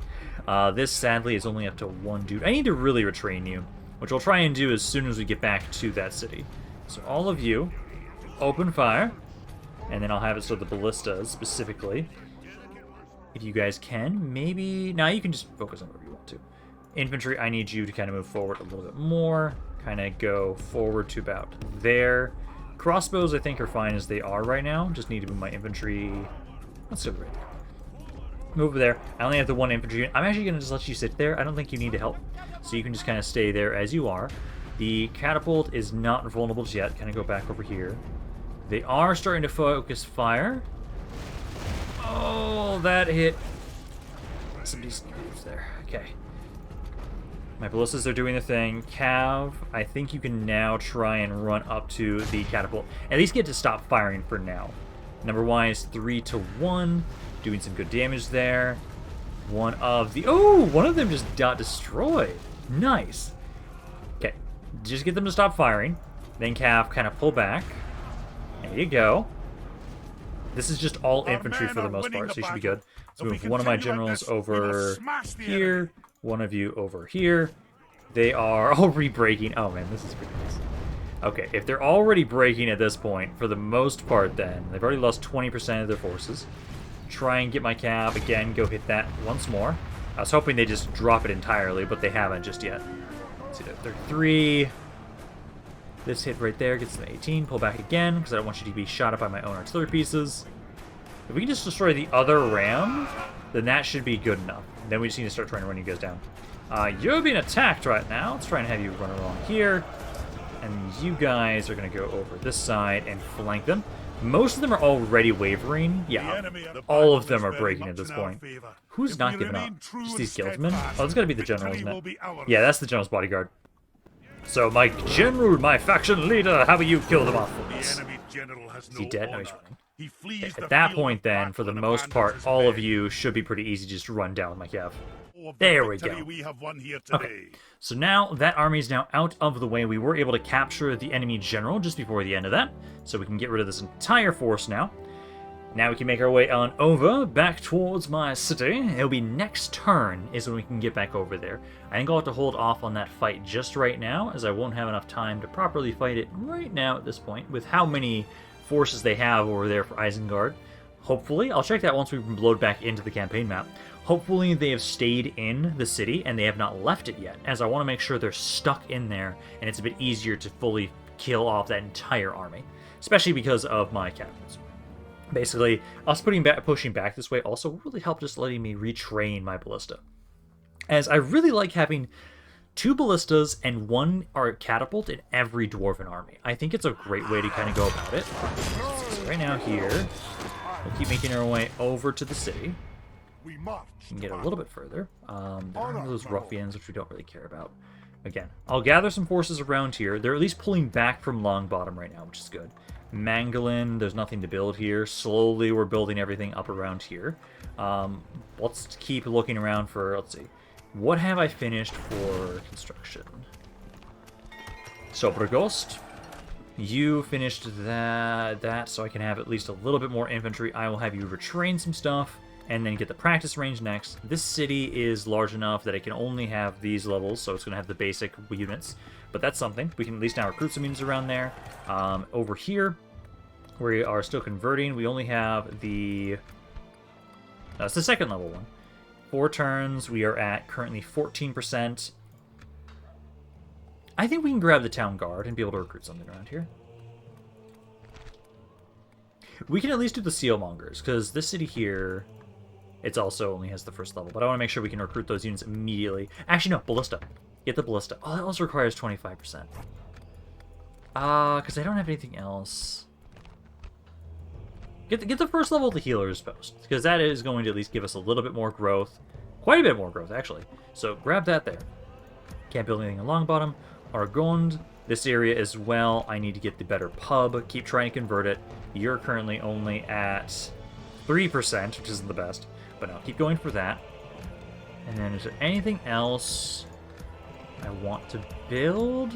[SPEAKER 1] This, sadly, is only up to one dude. I need to really retrain you, which I'll try and do as soon as we get back to that city. So all of you, open fire. And then I'll have it so the ballistas, specifically, if you guys can, maybe... Now you can just focus on whatever you want to. Infantry, I need you to kind of move forward a little bit more. Kind of go forward to about there. Crossbows, I think, are fine as they are right now. Just need to move my infantry... Let's go right there. Move over there. I only have the one infantry unit. I'm actually going to just let you sit there. I don't think you need to help. So you can just kind of stay there as you are. The catapult is not vulnerable just yet. Kind of go back over here. They are starting to focus fire. Oh, that hit some decent moves there. Okay. My ballistas are doing the thing. Cav, I think you can now try and run up to the catapult. At least get to stop firing for now. Number-wise, 3-1. Doing some good damage there. One of them just got destroyed. Nice. Okay. Just get them to stop firing. Then Cav kind of pull back. There you go. This is just all infantry for the most part, so you should be good. Let's move one of my generals over here, one of you over here. They are already breaking. Oh man, this is ridiculous. Okay, if they're already breaking at this point, for the most part then, they've already lost 20% of their forces. Try and get my Cav, again, go hit that once more. I was hoping they just drop it entirely, but they haven't just yet. Let's see, they're 3... This hit right there gets them 18. Pull back again, because I don't want you to be shot up by my own artillery pieces. If we can just destroy the other ram, then that should be good enough. Then we just need to start trying to run you guys down. You're being attacked right now. Let's try and have you run along here. And you guys are going to go over this side and flank them. Most of them are already wavering. Yeah, all of them are breaking at this point. Who's not giving up? Just these guildsmen? Oh, it's got to be the general, isn't it? Yeah, that's the general's bodyguard. So, my general, my faction leader, how about you kill them off for us? Is he dead? No, he's running. At that point, then, for the most part, all of you should be pretty easy just to run down with my Cav. There we go. Okay, so now that army is now out of the way. We were able to capture the enemy general just before the end of that, so we can get rid of this entire force now. Now we can make our way on over, back towards my city. It'll be next turn is when we can get back over there. I think I'll have to hold off on that fight just right now, as I won't have enough time to properly fight it right now at this point, with how many forces they have over there for Isengard. Hopefully, I'll check that once we load back into the campaign map. Hopefully they have stayed in the city and they have not left it yet, as I want to make sure they're stuck in there and it's a bit easier to fully kill off that entire army, especially because of my captains. Basically, us pushing back this way also will really help just letting me retrain my ballista. As I really like having 2 ballistas and 1 catapult in every dwarven army. I think it's a great way to kind of go about it. So right now here, we'll keep making our way over to the city. We can get a little bit further. There are those ruffians, which we don't really care about. Again, I'll gather some forces around here. They're at least pulling back from Longbottom right now, which is good. Mangalin, there's nothing to build here. Slowly, we're building everything up around here. Let's keep looking around for, let's see. What have I finished for construction? Sobragost. You finished that, so I can have at least a little bit more infantry. I will have you retrain some stuff, and then get the practice range next. This city is large enough that it can only have these levels, so it's going to have the basic units. But that's something. We can at least now recruit some units around there. Over here, we are still converting. We only have the... That's the second level one. 4 turns. We are at currently 14%. I think we can grab the town guard and be able to recruit something around here. We can at least do the sealmongers, because this city here... It also only has the first level, but I want to make sure we can recruit those units immediately. Actually, no, ballista. Get the ballista. Oh, that also requires 25%. Because I don't have anything else. Get the first level of the healer's post, because that is going to at least give us a little bit more growth. Quite a bit more growth, actually. So grab that there. Can't build anything along bottom. Argond, this area as well. I need to get the better pub. Keep trying to convert it. You're currently only at 3%, which isn't the best. But no, keep going for that. And then is there anything else I want to build?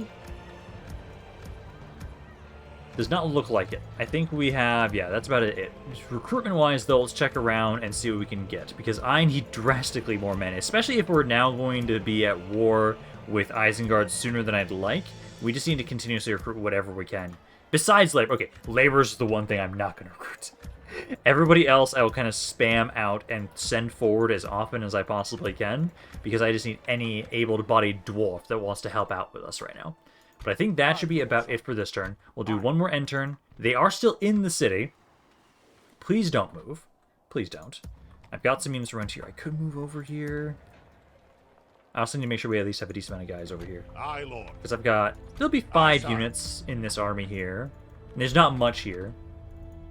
[SPEAKER 1] Does not look like it. I think we have, yeah, that's about it. Recruitment-wise, though, let's check around and see what we can get, because I need drastically more men, especially if we're now going to be at war with Isengard sooner than I'd like. We just need to continuously recruit whatever we can. Besides labor. Okay, labor's the one thing I'm not going to recruit. Everybody else I will kind of spam out and send forward as often as I possibly can, because I just need any able-bodied dwarf that wants to help out with us right now. But I think that should be about it for this turn. We'll do one more end turn. They are still in the city. Please don't move. Please don't. I've got some units around here. I could move over here. I also need to make sure we at least have a decent amount of guys over here. Because I've got... There'll be 5 units in this army here. And there's not much here.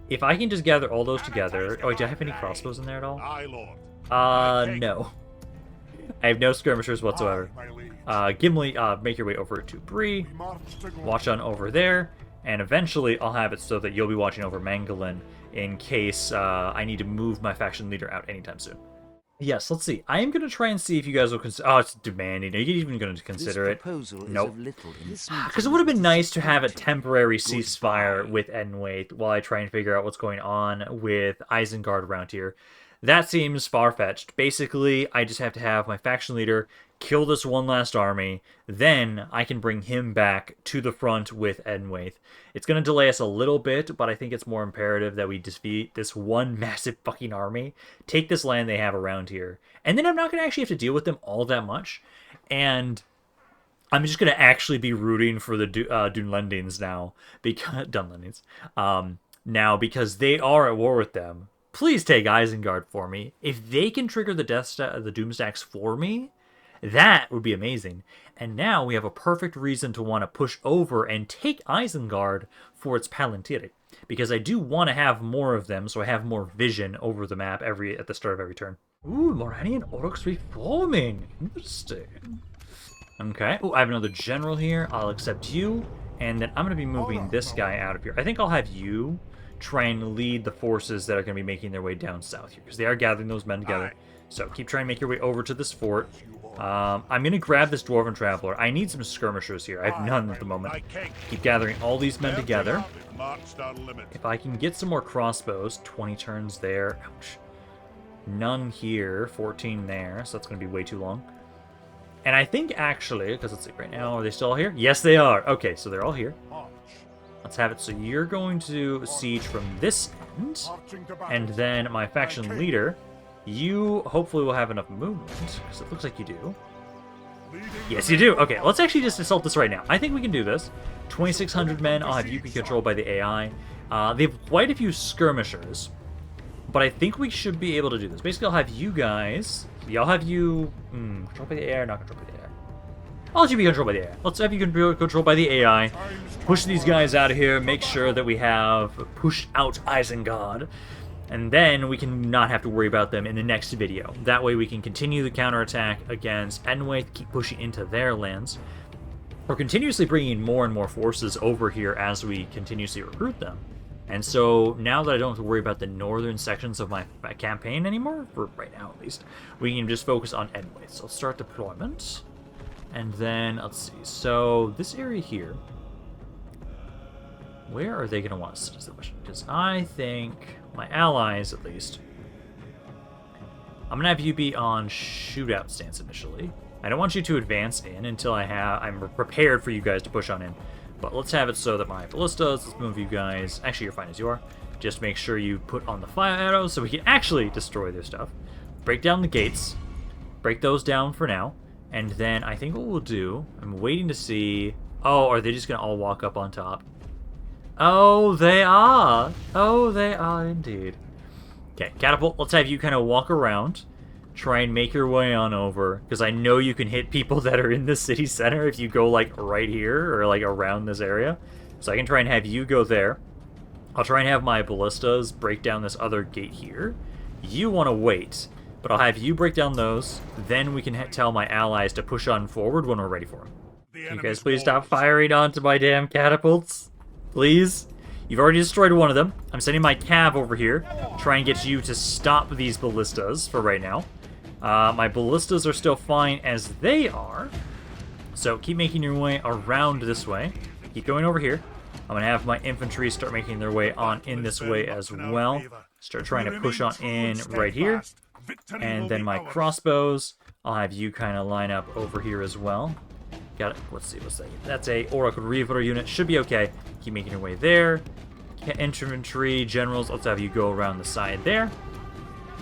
[SPEAKER 1] If I can just gather all those together... Oh, do I have any crossbows in there at all? No. I have no skirmishers whatsoever. Gimli, make your way over to Bree. Watch on over there. And eventually I'll have it so that you'll be watching over Mangalin in case I need to move my faction leader out anytime soon. Yes, let's see. I am going to try and see if you guys will consider... Oh, it's demanding. Are you even going to consider it? Nope. Because it would have been nice to have a temporary ceasefire with Enwaith while I try and figure out what's going on with Isengard around here. That seems far-fetched. Basically, I just have to have my faction leader kill this one last army, then I can bring him back to the front with Enwaith. It's going to delay us a little bit, but I think it's more imperative that we defeat this one massive fucking army, take this land they have around here, and then I'm not going to actually have to deal with them all that much, and I'm just going to actually be rooting for the Dunlendings now, because Dunlendings, because they are at war with them. Please take Isengard for me. If they can trigger the the doom stacks for me, that would be amazing. And now we have a perfect reason to want to push over and take Isengard for its Palantiri. Because I do want to have more of them, so I have more vision over the map at the start of every turn. Ooh, Moranian Orcs reforming. Interesting. Okay. Oh, I have another general here. I'll accept you. And then I'm going to be moving this guy out of here. I think I'll have you try and lead the forces that are going to be making their way down south here, because they are gathering those men together. So keep trying to make your way over to this fort. I'm going to grab this Dwarven Traveler. I need some skirmishers here. I have none at the moment. Keep gathering all these men together. If I can get some more crossbows, 20 turns there. Ouch. None here, 14 there, so that's going to be way too long. And I think actually, because let's see, right now, are they still all here? Yes, they are. Okay, so they're all here. Let's have it. So you're going to siege from this end, and then my faction leader, you hopefully will have enough movement, because it looks like you do. Yes, you do. Okay, let's actually just assault this right now. I think we can do this. 2,600 men. I'll have you be controlled by the AI. They have quite a few skirmishers, but I think we should be able to do this. Basically, I'll have you guys. I'll have you controlled by the AI or not controlled by the AI? I'll let you be controlled by the AI. Let's have you be controlled by the AI. Push these guys out of here. Make sure that we have pushed out Isengard. And then we can not have to worry about them in the next video. That way we can continue the counterattack against Enwaith, keep pushing into their lands. We're continuously bringing more and more forces over here as we continuously recruit them. And so now that I don't have to worry about the northern sections of my campaign anymore, for right now at least, we can just focus on Enwaith. So let's start deployment. And then, let's see, so this area here, where are they going to want us to is the question? Because I think, my allies at least, I'm going to have you be on shootout stance initially. I don't want you to advance in until I'm prepared for you guys to push on in. But let's have it so that my ballistas, let's move you guys, actually you're fine as you are. Just make sure you put on the fire arrows so we can actually destroy their stuff. Break down the gates, break those down for now. And then I think what we'll do, I'm waiting to see... Oh, are they just going to all walk up on top? Oh, they are. Oh, they are indeed. Okay, Catapult, let's have you kind of walk around. Try and make your way on over. Because I know you can hit people that are in the city center if you go, like, right here or, like, around this area. So I can try and have you go there. I'll try and have my ballistas break down this other gate here. You want to wait, but I'll have you break down those. Then we can tell my allies to push on forward when we're ready for them. Can you guys please stop firing onto my damn catapults? Please? You've already destroyed one of them. I'm sending my cav over here. Try and get you to stop these ballistas for right now. My ballistas are still fine as they are. So keep making your way around this way. Keep going over here. I'm going to have my infantry start making their way on in this way as well. Start trying to push on in right here. And then my crossbows, I'll have you kind of line up over here as well. Got it. Let's see, what's that? That's a Oracle Revealer unit. Should be okay. Keep making your way there. Infantry, generals, let's have you go around the side there.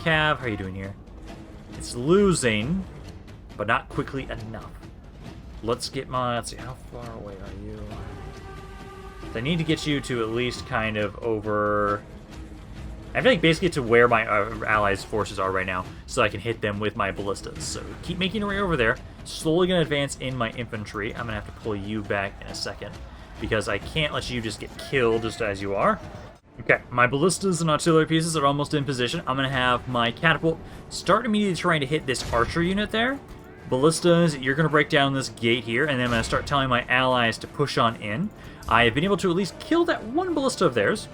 [SPEAKER 1] Cav, how are you doing here? It's losing, but not quickly enough. Let's get my... Let's see, how far away are you? I need to get you to at least kind of over... I feel like basically to where my allies' forces are right now, so I can hit them with my ballistas. So keep making your way over there. Slowly going to advance in my infantry. I'm going to have to pull you back in a second, because I can't let you just get killed just as you are. Okay, my ballistas and artillery pieces are almost in position. I'm going to have my catapult start immediately trying to hit this archer unit there. Ballistas, you're going to break down this gate here, and then I'm going to start telling my allies to push on in. I have been able to at least kill that one ballista of theirs.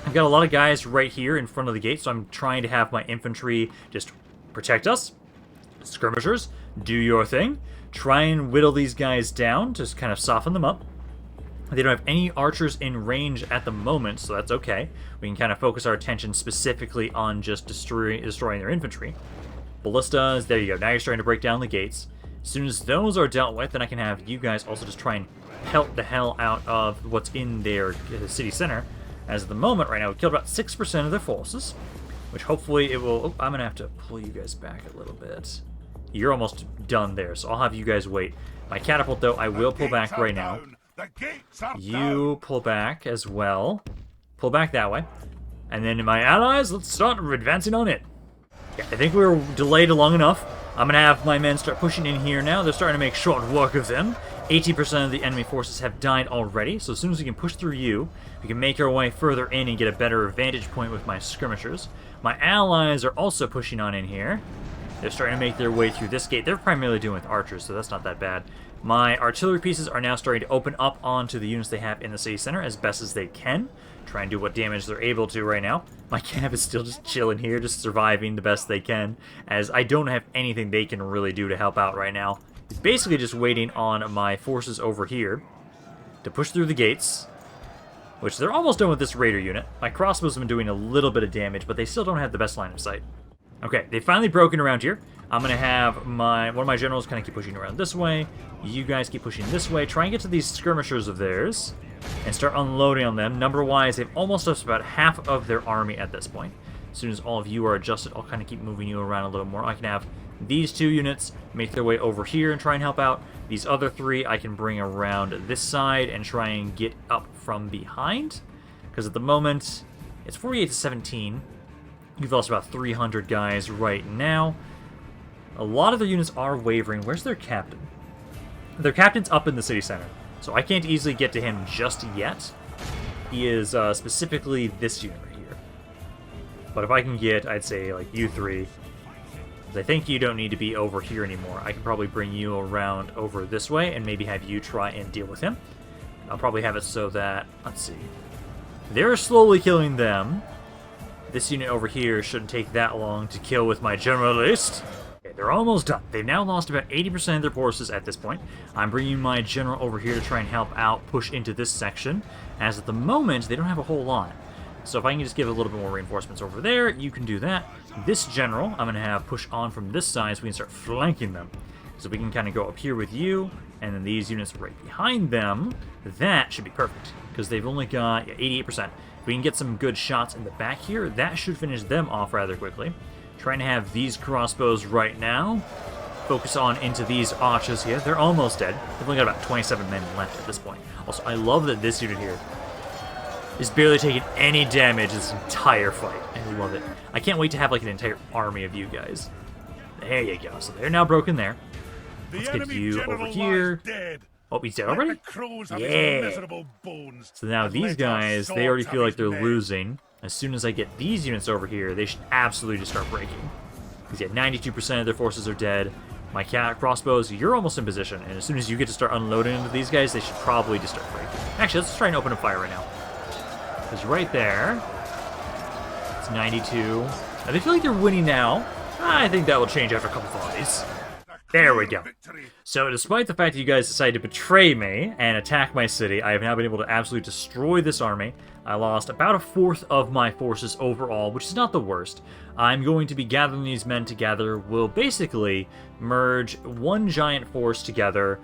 [SPEAKER 1] I've got a lot of guys right here in front of the gate, so I'm trying to have my infantry just protect us. Skirmishers, do your thing. Try and whittle these guys down, just kind of soften them up. They don't have any archers in range at the moment, so that's okay. We can kind of focus our attention specifically on just destroying their infantry. Ballistas, there you go. Now you're starting to break down the gates. As soon as those are dealt with, then I can have you guys also just try and pelt the hell out of what's in their city center. As at the moment, right now, we killed about 6% of their forces, which hopefully it will... Oh, I'm going to have to pull you guys back a little bit. You're almost done there, so I'll have you guys wait. My catapult, though, I will pull back right now. You pull back as well. Pull back that way. And then my allies, let's start advancing on it. Yeah, I think we were delayed long enough. I'm going to have my men start pushing in here now. They're starting to make short work of them. 80% of the enemy forces have died already, so as soon as we can push through you, we can make our way further in and get a better vantage point with my skirmishers. My allies are also pushing on in here. They're starting to make their way through this gate. They're primarily doing with archers, so that's not that bad. My artillery pieces are now starting to open up onto the units they have in the city center as best as they can. Try and do what damage they're able to right now. My cav is still just chilling here, just surviving the best they can, as I don't have anything they can really do to help out right now. It's basically just waiting on my forces over here to push through the gates, which they're almost done with this raider unit. My crossbows have been doing a little bit of damage, but they still don't have the best line of sight. Okay, they've finally broken around here. I'm going to have one of my generals kind of keep pushing around this way. You guys keep pushing this way. Try and get to these skirmishers of theirs and start unloading on them. Number-wise, they've almost lost about half of their army at this point. As soon as all of you are adjusted, I'll kind of keep moving you around a little more. I can have these two units make their way over here and try and help out. These other three I can bring around this side and try and get up from behind. Because at the moment, it's 48 to 17. You've lost about 300 guys right now. A lot of their units are wavering. Where's their captain? Their captain's up in the city center, so I can't easily get to him just yet. He is specifically this unit right here. But if I can get, I'd say, like, you three, because I think you don't need to be over here anymore. I can probably bring you around over this way and maybe have you try and deal with him. I'll probably have it so that, let's see, they're slowly killing them. This unit over here shouldn't take that long to kill with my generalist. Okay, they're almost done. They've now lost about 80% of their forces at this point. I'm bringing my general over here to try and help out, push into this section, as at the moment, they don't have a whole lot. So if I can just give a little bit more reinforcements over there, you can do that. This general, I'm going to have push on from this side so we can start flanking them. So we can kind of go up here with you, and then these units right behind them. That should be perfect, because they've only got 88%. If we can get some good shots in the back here, that should finish them off rather quickly. Trying to have these crossbows right now focus on into these archers here. They're almost dead. They've only got about 27 men left at this point. Also, I love that this unit here is barely taking any damage this entire fight. I love it. I can't wait to have like an entire army of you guys. There you go. So they're now broken there. Let's get you over here. Oh, he's dead already? Yeah. So now these guys, they already feel like they're losing. As soon as I get these units over here, they should absolutely just start breaking. Because yeah, 92% of their forces are dead. My crossbows, you're almost in position. And as soon as you get to start unloading into these guys, they should probably just start breaking. Actually, let's try and open a fire right now. Because right there, it's 92. And they feel like they're winning now. I think that will change after a couple volleys. There we go. So despite the fact that you guys decided to betray me and attack my city, I have now been able to absolutely destroy this army. I lost about a fourth of my forces overall, which is not the worst. I'm going to be gathering these men together. We'll basically merge one giant force together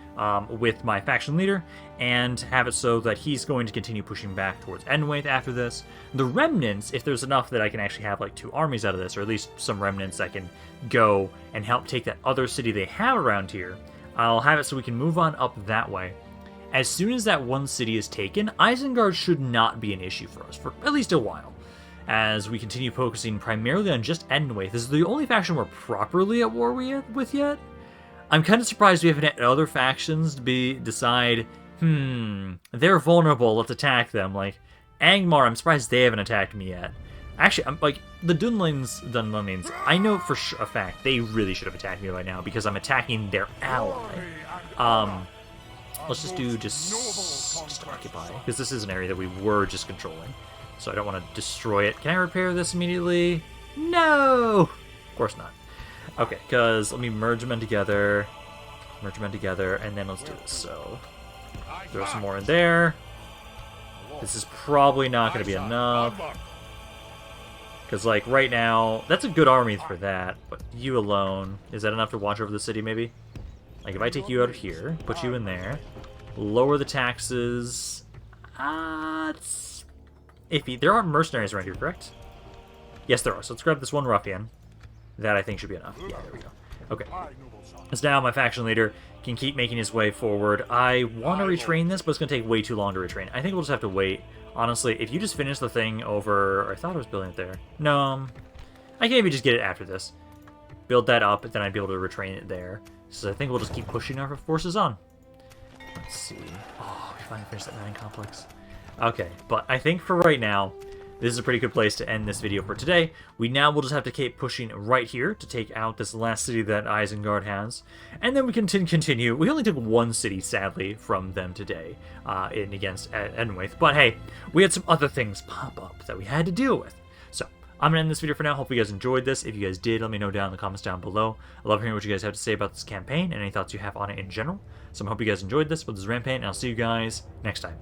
[SPEAKER 1] with my faction leader and have it so that he's going to continue pushing back towards Enwaith after this. The remnants, if there's enough that I can actually have like 2 armies out of this, or at least some remnants that can go and help take that other city they have around here, I'll have it so we can move on up that way. As soon as that one city is taken, Isengard should not be an issue for us for at least a while, as we continue focusing primarily on just Enwaith. This is the only faction we're properly at war with yet. I'm kind of surprised we haven't had other factions decide, they're vulnerable, let's attack them. Like, Angmar, I'm surprised they haven't attacked me yet. Actually, I'm like, the Dunlins, I know for a fact they really should have attacked me by now because I'm attacking their ally. Let's just do just occupy, because this is an area that we were just controlling. So I don't want to destroy it. Can I repair this immediately? No! Of course not. Okay, because let me merge them together, and then let's do this. So, throw some more in there. This is probably not going to be enough. Because, like, right now, that's a good army for that, but you alone, is that enough to watch over the city, maybe? Like, if I take you out of here, put you in there, lower the taxes... it's iffy. There are mercenaries around here, correct? Yes, there are. So let's grab this one ruffian. That, I think, should be enough. Yeah, there we go. Okay. So now my faction leader can keep making his way forward. I want to retrain this, but it's going to take way too long to retrain. I think we'll just have to wait. Honestly, if you just finish the thing over... I thought I was building it there. No. I can maybe just get it after this. Build that up, and then I'd be able to retrain it there. So I think we'll just keep pushing our forces on. Let's see. Oh, we finally finished that mining complex. Okay, but I think for right now, this is a pretty good place to end this video for today. We now will just have to keep pushing right here to take out this last city that Isengard has. And then we can continue. We only took one city, sadly, from them today against Enwaith. But hey, we had some other things pop up that we had to deal with. So I'm going to end this video for now. Hope you guys enjoyed this. If you guys did, let me know down in the comments down below. I love hearing what you guys have to say about this campaign and any thoughts you have on it in general. So I hope you guys enjoyed this. But this is Rampaned, and I'll see you guys next time.